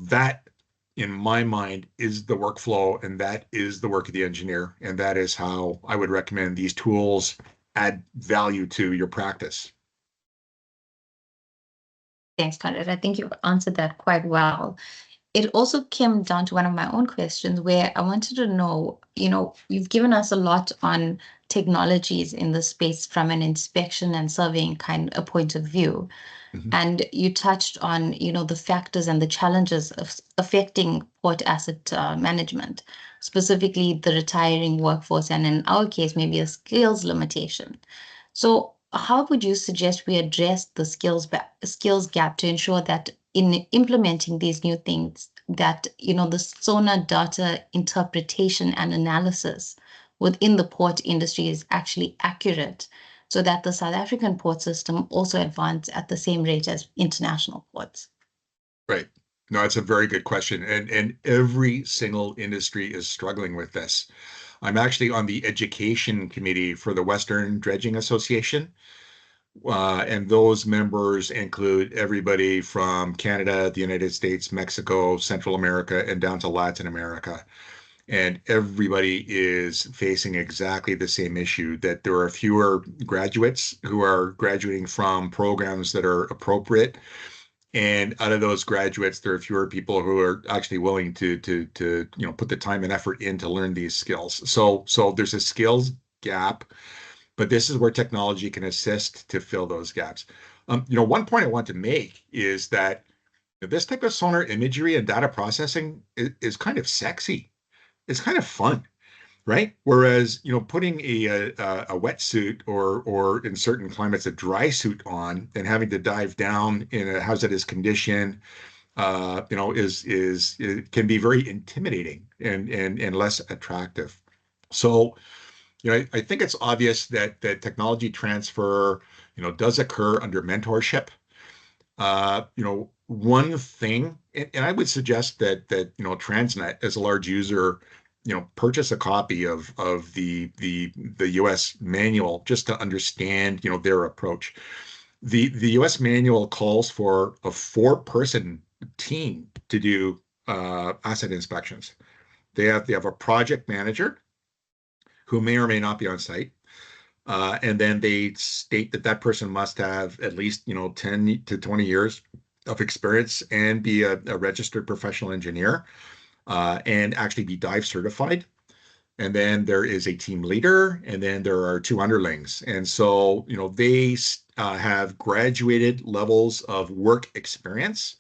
that in my mind is the workflow, and that is the work of the engineer. And that is how I would recommend these tools add value to your practice. Thanks, Conrad. I think you've answered that quite well. It also came down to one of my own questions where I wanted to know, you've given us a lot on technologies in the space from an inspection and surveying kind of point of view. Mhm. And you touched on, the factors and the challenges of affecting port asset management, specifically the retiring workforce, and in our case, maybe a skills limitation. So how would you suggest we address the skills gap to ensure that in implementing these new things, that the sonar data interpretation and analysis within the port industry is actually accurate, so that the South African port system also advance at the same rate as international ports? Right. No, it's a very good question. And every single industry is struggling with this. I'm actually on the education committee for the Western Dredging Association. And those members include everybody from Canada, the United States, Mexico, Central America, and down to Latin America. And everybody is facing exactly the same issue, that there are fewer graduates who are graduating from programs that are appropriate. And out of those graduates, there are fewer people who are actually willing to put the time and effort in to learn these skills. So there's a skills gap, but this is where technology can assist to fill those gaps. One point I want to make is that this type of sonar imagery and data processing is kind of sexy. It's kind of fun, right? Whereas, putting a wetsuit or in certain climates a dry suit on and having to dive down in a hazardous condition, it can be very intimidating and less attractive. So, I think it's obvious that technology transfer, does occur under mentorship. One thing, and I would suggest that Transnet, as a large user, purchase a copy of the U.S. manual just to understand, their approach. The U.S. manual calls for a 4-person team to do asset inspections. They have a project manager who may or may not be on site. And then they state that person must have at least 10 to 20 years of experience and be a registered professional engineer and actually be dive certified. And then there is a team leader, and then there are 2 underlings. And so, they have graduated levels of work experience.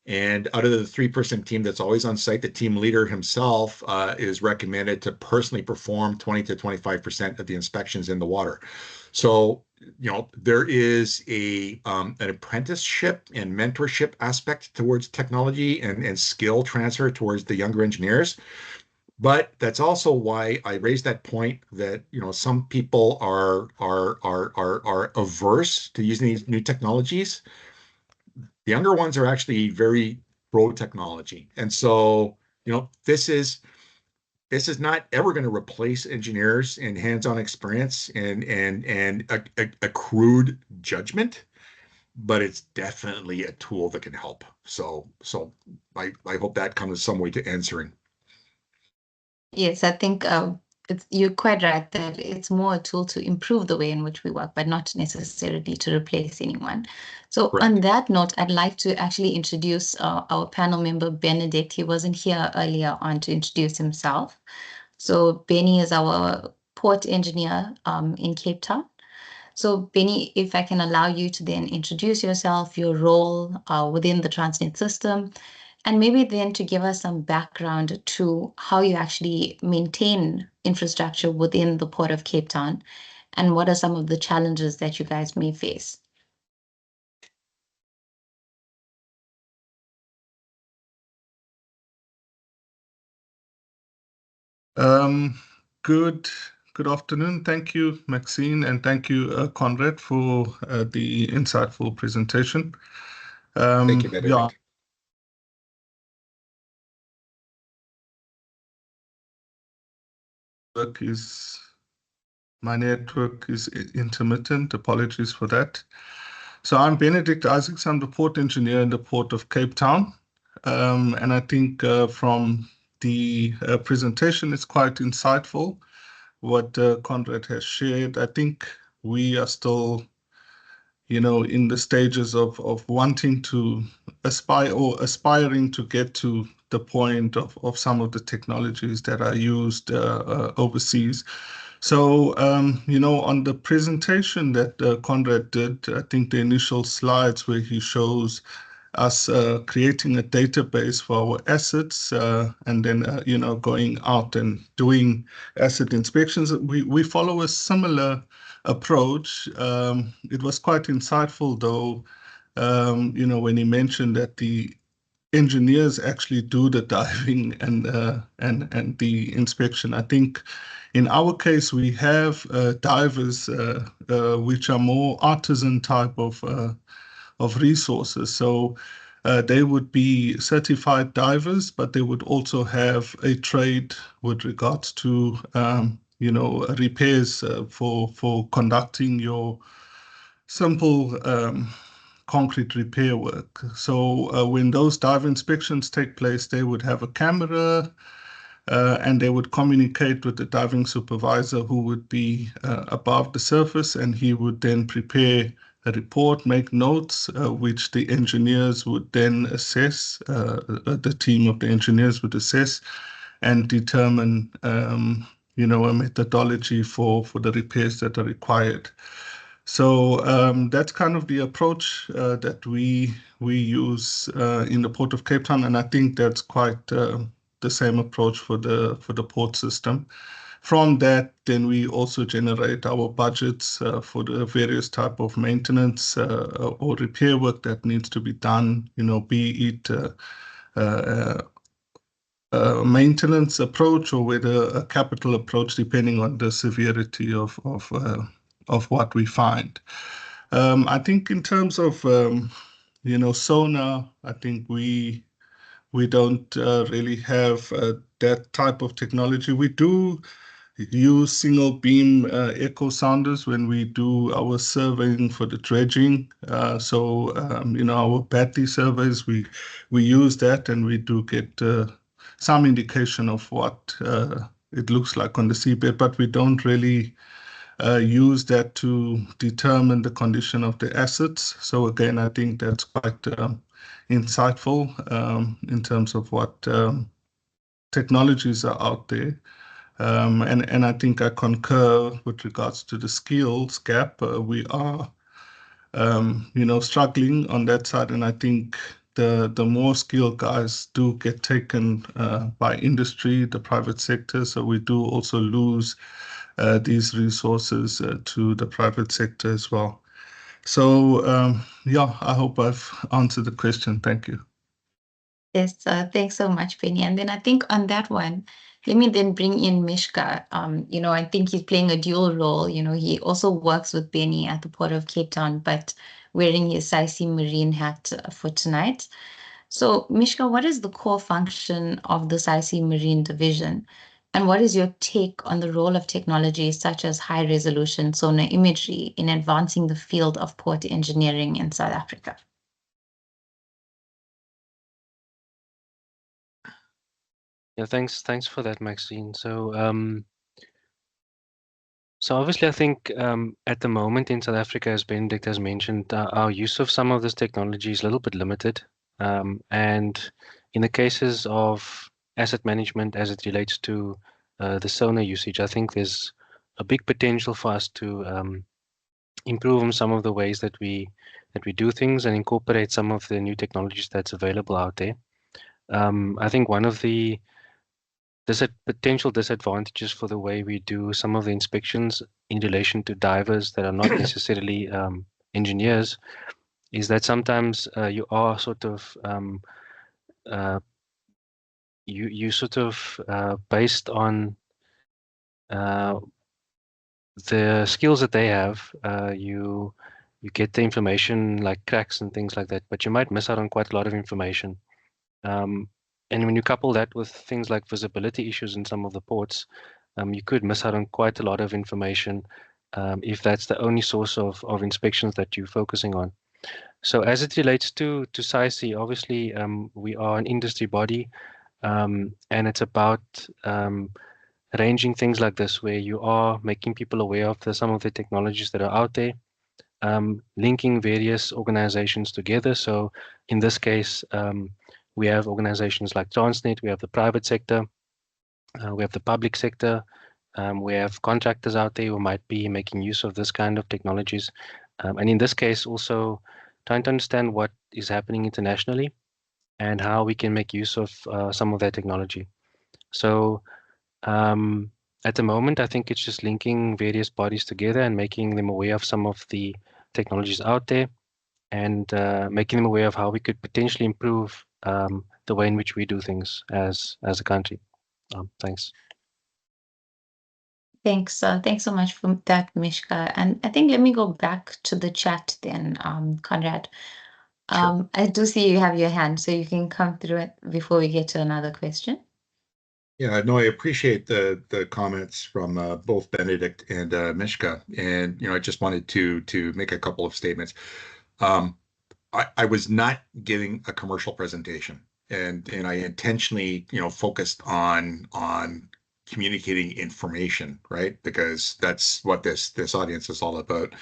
And out of the 3-person team that's always on site, the team leader himself is recommended to personally perform 20 to 25% of the inspections in the water. So, there is an apprenticeship and mentorship aspect towards technology and skill transfer towards the younger engineers. But that's also why I raised that point that some people are averse to using these new technologies. The younger ones are actually very pro technology, and so this is not ever going to replace engineers and hands-on experience and accrued judgment, but it's definitely a tool that can help. So I hope that comes some way to answering. Yes, I think you're quite right that it's more a tool to improve the way in which we work, but not necessarily to replace anyone. So Correct. On that note, I'd like to actually introduce our panel member, Benedict. He wasn't here earlier on to introduce himself. So Benny is our port engineer in Cape Town. So Benny, if I can allow you to then introduce yourself, your role within the Transnet system, and maybe then to give us some background to how you actually maintain infrastructure within the Port of Cape Town, and what are some of the challenges that you guys may face? Good afternoon. Thank you, Maxine, and thank you, Conrad, for the insightful presentation. Thank you, Benedict. My network is intermittent. Apologies for that. So I'm Benedict Isaacs. I'm the port engineer in the Port of Cape Town. And I think from the presentation, it's quite insightful what Conrad has shared. I think we are still, in the stages of wanting to aspiring to get to the point of some of the technologies that are used overseas. So, on the presentation that Conrad did, I think the initial slides where he shows us creating a database for our assets and then, going out and doing asset inspections. We follow a similar approach. It was quite insightful, though, when he mentioned that the engineers actually do the diving and the inspection. I think in our case, we have divers which are more artisan type of resources. So they would be certified divers, but they would also have a trade with regards to repairs for conducting your simple concrete repair work. So when those dive inspections take place, they would have a camera and they would communicate with the diving supervisor who would be above the surface, and he would then prepare a report, make notes, which the engineers would then assess, the team of the engineers would assess and determine, a methodology for the repairs that are required. So that's kind of the approach that we use in the Port of Cape Town, and I think that's quite the same approach for the port system. From that, then we also generate our budgets for the various type of maintenance or repair work that needs to be done. Be it a maintenance approach or whether a capital approach, depending on the severity of what we find. I think in terms of Sonar, I think we don't really have that type of technology. We do use single beam echo sounders when we do our surveying for the dredging. Our battery surveys, we use that, and we do get some indication of what it looks like on the seabed, but we don't really use that to determine the condition of the assets. So again, I think that's quite insightful in terms of what technologies are out there. And I think I concur with regards to the skills gap. We are, struggling on that side, and I think the more skilled guys do get taken by industry, the private sector. So we do also lose these resources to the private sector as well. So I hope I've answered the question. Thank you. Yes, thanks so much, Penny. And then I think on that one, let me then bring in Mishka. I think he's playing a dual role. He also works with Benny at the Port of Cape Town, but wearing his SAICE Marine hat for tonight. So, Mishka, what is the core function of the SAICE Marine Division? And what is your take on the role of technology such as high-resolution sonar imagery in advancing the field of port engineering in South Africa? Yeah, thanks for that, Maxine. So obviously, I think at the moment in South Africa, as Benedict has mentioned, our use of some of this technology is a little bit limited. And in the cases of asset management as it relates to the sonar usage, I think there's a big potential for us to improve on some of the ways that we do things and incorporate some of the new technologies that's available out there. I think one of the potential disadvantages for the way we do some of the inspections in relation to divers that are not necessarily engineers is that sometimes you are sort of you sort of based on the skills that they have, you get the information like cracks and things like that, but you might miss out on quite a lot of information. And when you couple that with things like visibility issues in some of the ports, you could miss out on quite a lot of information if that's the only source of inspections that you're focusing on. So as it relates to SAICE, obviously we are an industry body, and it's about arranging things like this where you are making people aware of some of the technologies that are out there, linking various organizations together. So in this case, we have organizations like Transnet, we have the private sector, we have the public sector, we have contractors out there who might be making use of this kind of technologies. And in this case, also trying to understand what is happening internationally and how we can make use of some of that technology. So at the moment, I think it's just linking various bodies together and making them aware of some of the technologies out there and making them aware of how we could potentially improve the way in which we do things as a country. Thanks. Thanks. Thanks so much for that, Mishka. And I think let me go back to the chat then, Conrad. Sure. I do see you have your hand, so you can come through it before we get to another question. Yeah, no, I appreciate the comments from both Benedict and Mishka, and I just wanted to make a couple of statements. I was not giving a commercial presentation, and I intentionally focused on communicating information, right? Because that's what this audience is all about.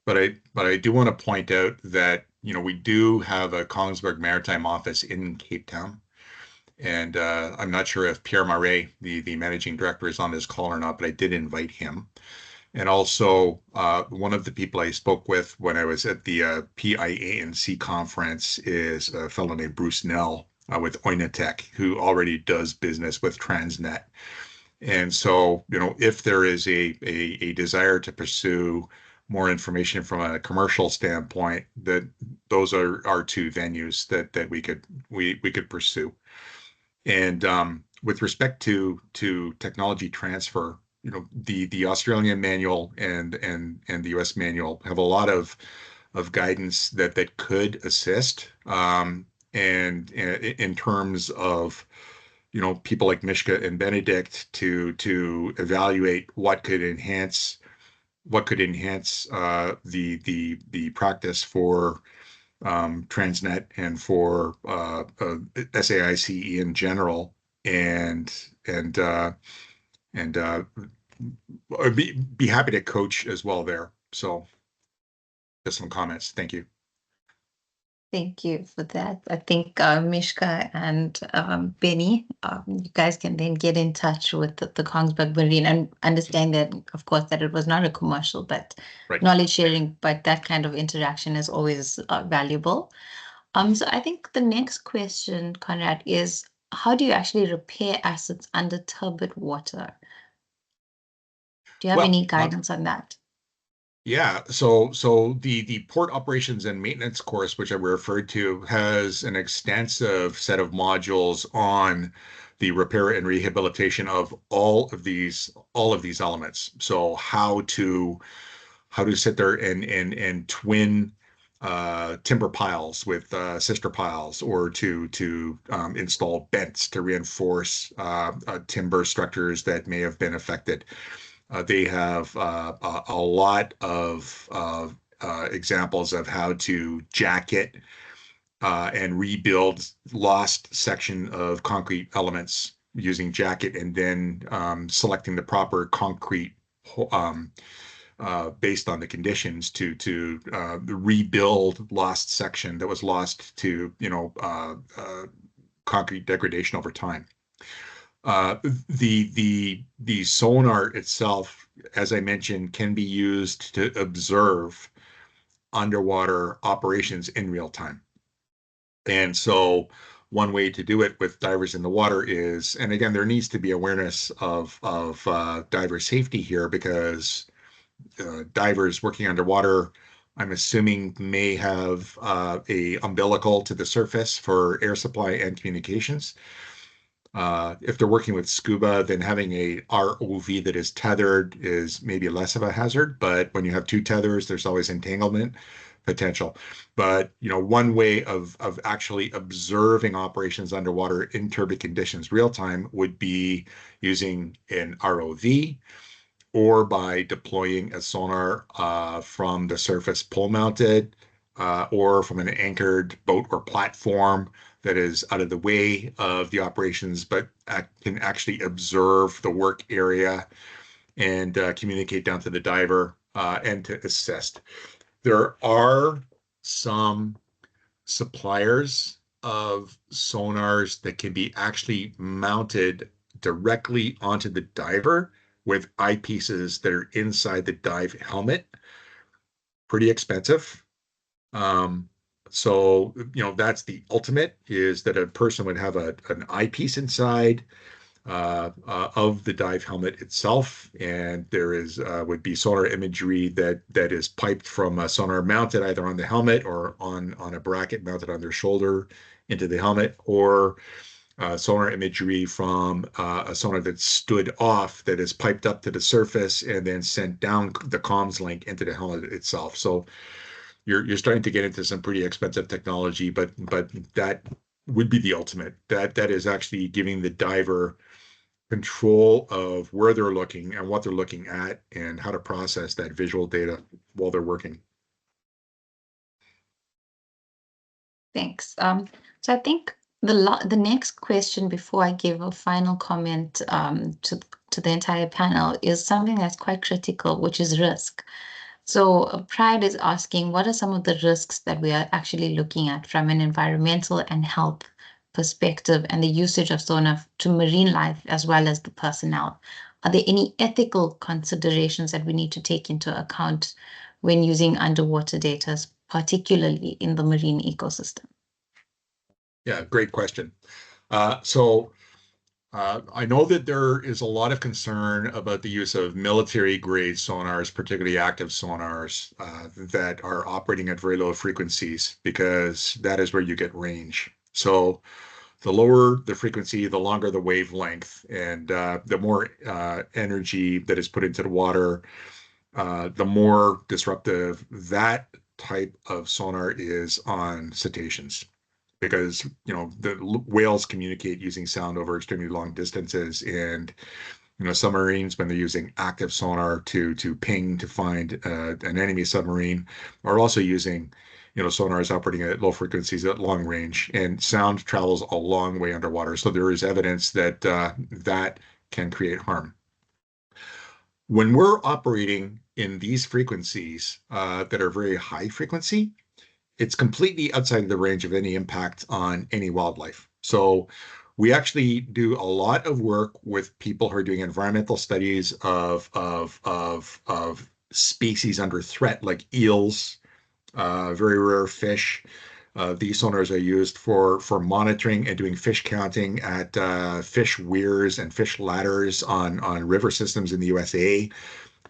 But I do want to point out that we do have a Kongsberg Maritime office in Cape Town. And I'm not sure if Pierre Marais, the managing director, is on this call or not, but I did invite him. And also, one of the people I spoke with when I was at the PIANC conference is a fellow named Bruce Nell with Oinatech, who already does business with Transnet. And so, if there is a desire to pursue more information from a commercial standpoint, that those are our two venues that we could pursue. And with respect to technology transfer, the Australian manual and the US manual have a lot of guidance that could assist, and in terms of people like Mishka and Benedict to evaluate what could enhance the practice for Transnet and for SAICE in general, and I'd be happy to coach as well there. So just some comments. Thank you. Thank you for that. I think Mishka and Benny, you guys can then get in touch with the Kongsberg Marine and understand that, of course, that it was not a commercial, but Right. knowledge sharing, but that kind of interaction is always valuable. So I think the next question, Conrad, is how do you actually repair assets under turbid water? Do you have any guidance on that? Yeah, so the port operations and maintenance course, which I referred to, has an extensive set of modules on the repair and rehabilitation of all of these elements. So how to sit there and twin timber piles with sister piles, or to install bents to reinforce timber structures that may have been affected. They have a lot of examples of how to jacket and rebuild lost section of concrete elements using jacket, and then selecting the proper concrete based on the conditions to rebuild lost section that was lost to concrete degradation over time. The sonar itself, as I mentioned, can be used to observe underwater operations in real time. And so one way to do it with divers in the water is, and again, there needs to be awareness of diver safety here, because divers working underwater, I'm assuming, may have a umbilical to the surface for air supply and communications. If they're working with scuba, then having a ROV that is tethered is maybe less of a hazard. But when you have two tethers, there's always entanglement potential. But one way of actually observing operations underwater in turbid conditions real time would be using an ROV, or by deploying a sonar from the surface pole mounted, or from an anchored boat or platform that is out of the way of the operations, but can actually observe the work area and communicate down to the diver and to assist. There are some suppliers of sonars that can be actually mounted directly onto the diver with eyepieces that are inside the dive helmet. Pretty expensive. So that's the ultimate, is that a person would have an eyepiece inside of the dive helmet itself, and there would be sonar imagery that is piped from a sonar mounted either on the helmet or on a bracket mounted on their shoulder into the helmet, or sonar imagery from a sonar that's stood off, that is piped up to the surface and then sent down the comms link into the helmet itself. So you're starting to get into some pretty expensive technology, but that would be the ultimate. That is actually giving the diver control of where they're looking and what they're looking at and how to process that visual data while they're working. Thanks. So I think the next question, before I give a final comment to the entire panel, is something that's quite critical, which is risk. So Pride is asking, what are some of the risks that we are actually looking at from an environmental and health perspective, and the usage of sonar to marine life as well as the personnel? Are there any ethical considerations that we need to take into account when using underwater data, particularly in the marine ecosystem? Yeah, great question. I know that there is a lot of concern about the use of military-grade sonars, particularly active sonars, that are operating at very low frequencies, because that is where you get range. So the lower the frequency, the longer the wavelength, and the more energy that is put into the water, the more disruptive that type of sonar is on cetaceans. because, the whales communicate using sound over extremely long distances, and submarines, when they're using active sonar to ping to find an enemy submarine, are also using sonars operating at low frequencies at long range, and sound travels a long way underwater. So there is evidence that that can create harm. When we're operating in these frequencies that are very high frequency, it's completely outside of the range of any impact on any wildlife. So we actually do a lot of work with people who are doing environmental studies of species under threat, like eels, very rare fish. These sonars are used for monitoring and doing fish counting at fish weirs and fish ladders on river systems in the USA.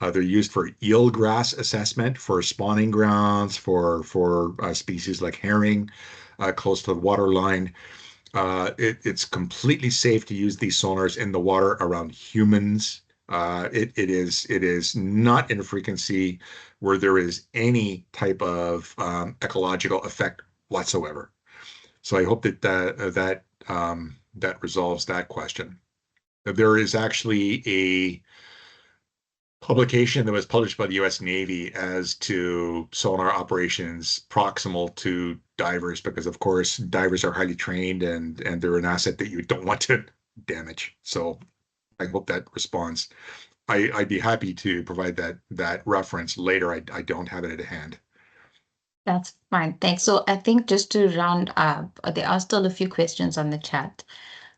They're used for eelgrass assessment, for spawning grounds, for species like herring close to the water line. It's completely safe to use these sonars in the water around humans. It is not in a frequency where there is any type of ecological effect whatsoever. So I hope that resolves that question. There is actually a publication that was published by the U.S. Navy as to sonar operations proximal to divers, because of course divers are highly trained and they're an asset that you don't want to damage. So I hope that responds. I'd be happy to provide that reference later. I don't have it at hand. That's fine. Thanks. So I think just to round up, there are still a few questions on the chat.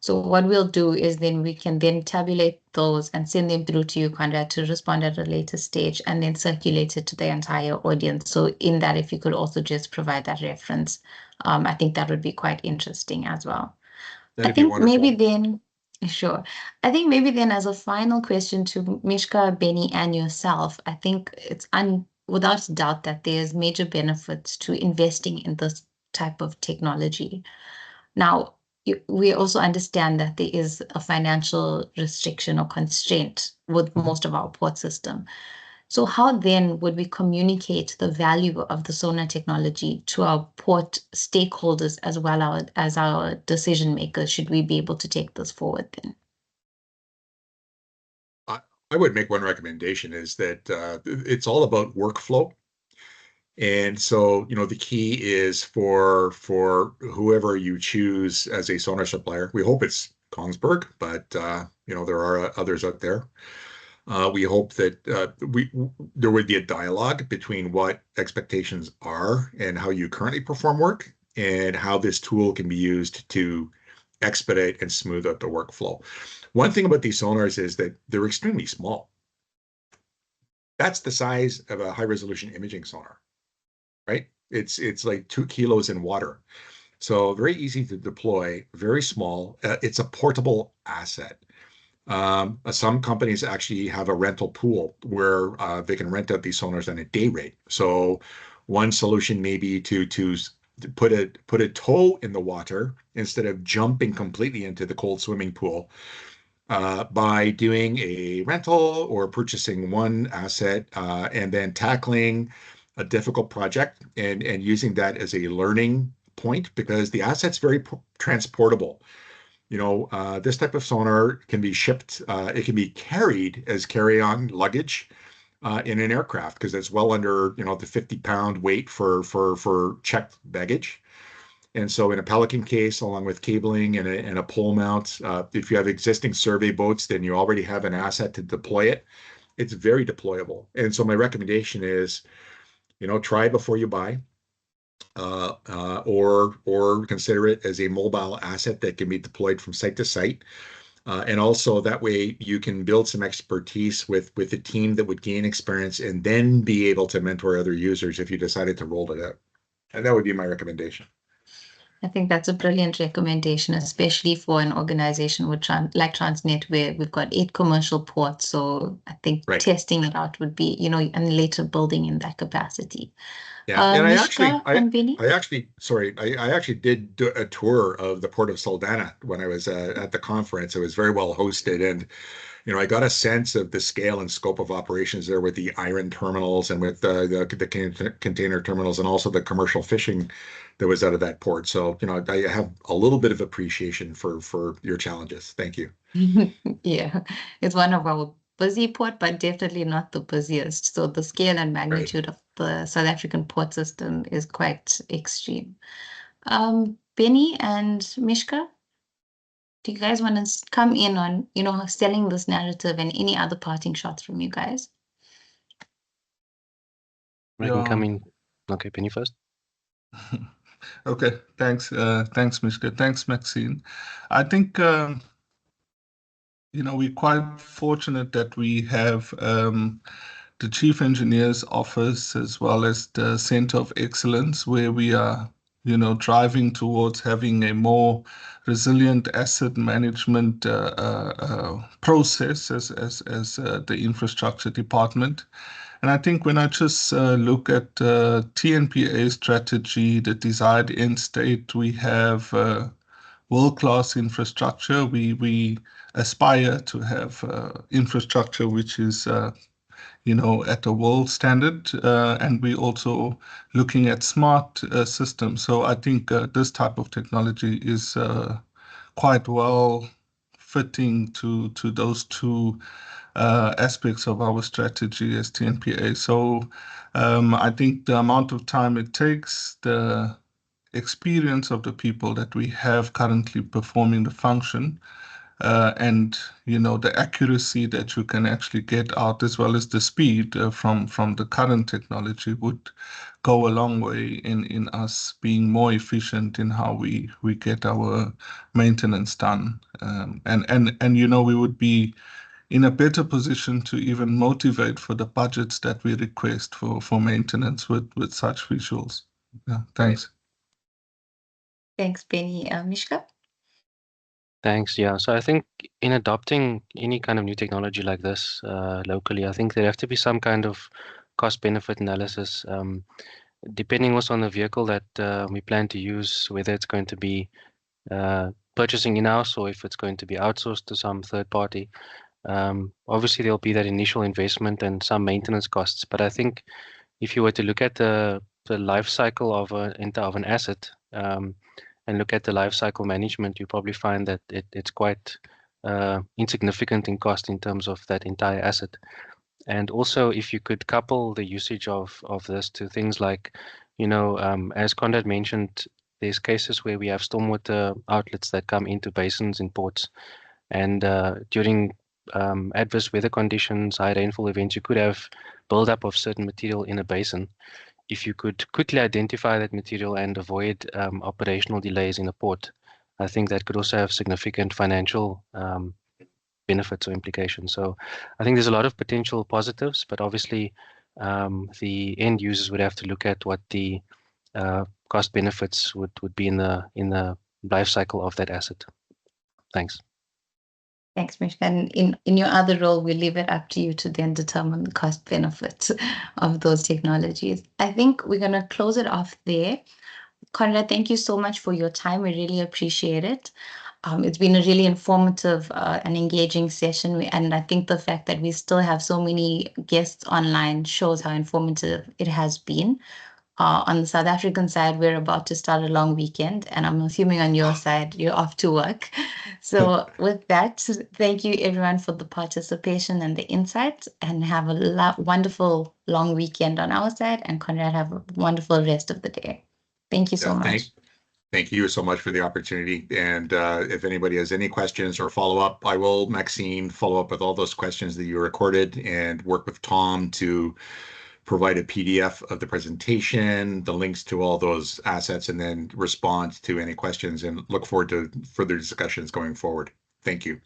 So what we'll do is then we can then tabulate those and send them through to you, Conrad, to respond at a later stage, and then circulate it to the entire audience. So in that, if you could also just provide that reference, I think that would be quite interesting as well. That'd be wonderful. Maybe then, sure. I think maybe then as a final question to Mishka, Benny, and yourself, I think it's without doubt that there's major benefits to investing in this type of technology. Now, we also understand that there is a financial restriction or constraint with most of our port system. So how then would we communicate the value of the sonar technology to our port stakeholders as well as our decision makers? Should we be able to take this forward then? I would make one recommendation is that it's all about workflow. And so, the key is for whoever you choose as a sonar supplier. We hope it's Kongsberg, but there are others out there. We hope that there would be a dialogue between what expectations are and how you currently perform work, and how this tool can be used to expedite and smooth out the workflow. One thing about these sonars is that they're extremely small. That's the size of a high-resolution imaging sonar, right? It's like 2 kilos in water. So very easy to deploy, very small. It's a portable asset. Some companies actually have a rental pool where they can rent out these sonars on a day rate. So one solution may be to put a toe in the water instead of jumping completely into the cold swimming pool, by doing a rental or purchasing one asset and then tackling a difficult project and using that as a learning point, because the asset's very transportable. This type of sonar can be shipped, it can be carried as carry-on luggage in an aircraft, because it's well under the 50-pound weight for checked baggage. And so in a Pelican case, along with cabling and a pole mount, if you have existing survey boats, then you already have an asset to deploy it. It's very deployable. And so my recommendation is, try before you buy, or consider it as a mobile asset that can be deployed from site to site. And also that way you can build some expertise with a team that would gain experience and then be able to mentor other users if you decided to roll it out. And that would be my recommendation. I think that's a brilliant recommendation, especially for an organization like Transnet, where we've got 8 commercial ports. So I think testing it out would be, and later building in that capacity. Yeah, and Mishka and Benny? I actually did do a tour of the port of Saldanha when I was at the conference. It was very well hosted, and I got a sense of the scale and scope of operations there with the iron terminals and with the container terminals and also the commercial fishing that was out of that port. So, I have a little bit of appreciation for your challenges. Thank you. Yeah, it's one of our busy port, but definitely not the busiest. So the scale and magnitude of the South African port system is quite extreme. Benny and Mishka, do you guys want to come in on, selling this narrative and any other parting shots from you guys? I can come Yeah. in. Okay, Penny first. Okay, thanks. Thanks, Mishka. Thanks, Maxine. I think, we're quite fortunate that we have the Chief Engineer's Office as well as the Center of Excellence, where we are, driving towards having a more resilient asset management process as the infrastructure department. And I think when I just look at TNPA strategy, the desired end state, we have world-class infrastructure. We aspire to have infrastructure which is at a world standard, and we also looking at smart systems. So I think this type of technology is quite well fitting to those two aspects of our strategy as TNPA. So I think the amount of time it takes, the experience of the people that we have currently performing the function, and the accuracy that you can actually get out, as well as the speed from the current technology, would go a long way in us being more efficient in how we get our maintenance done. And we would be in a better position to even motivate for the budgets that we request for maintenance with such visuals. Yeah, thanks. Thanks, Benny. Mishka? Thanks. Yeah. So I think in adopting any kind of new technology like this locally, I think there have to be some kind of cost-benefit analysis, depending also on the vehicle that we plan to use, whether it's going to be purchasing in-house or if it's going to be outsourced to some third party. Obviously, there'll be that initial investment and some maintenance costs, but I think if you were to look at the life cycle of an asset, and look at the life cycle management, you probably find that it's quite insignificant in cost in terms of that entire asset. And also, if you could couple the usage of this to things like, as Conrad mentioned, there's cases where we have stormwater outlets that come into basins in ports, and during adverse weather conditions, high rainfall events, you could have buildup of certain material in a basin. If you could quickly identify that material and avoid operational delays in a port, I think that could also have significant financial benefits or implications. So I think there's a lot of potential positives, but obviously the end users would have to look at what the cost benefits would be in the life cycle of that asset. Thanks. Thanks, Mishka. And in your other role, we leave it up to you to then determine the cost benefits of those technologies. I think we're going to close it off there. Conrad, thank you so much for your time. We really appreciate it. It's been a really informative and engaging session. And I think the fact that we still have so many guests online shows how informative it has been. On the South African side, we're about to start a long weekend, and I'm assuming on your side, you're off to work. So with that, thank you everyone for the participation and the insights, and have a wonderful long weekend on our side, and Conrad, have a wonderful rest of the day. Thank you so much. Thank you so much for the opportunity. And if anybody has any questions or follow up, I will, Maxine, follow up with all those questions that you recorded and work with Tom to provide a PDF of the presentation, the links to all those assets, and then respond to any questions, and look forward to further discussions going forward. Thank you.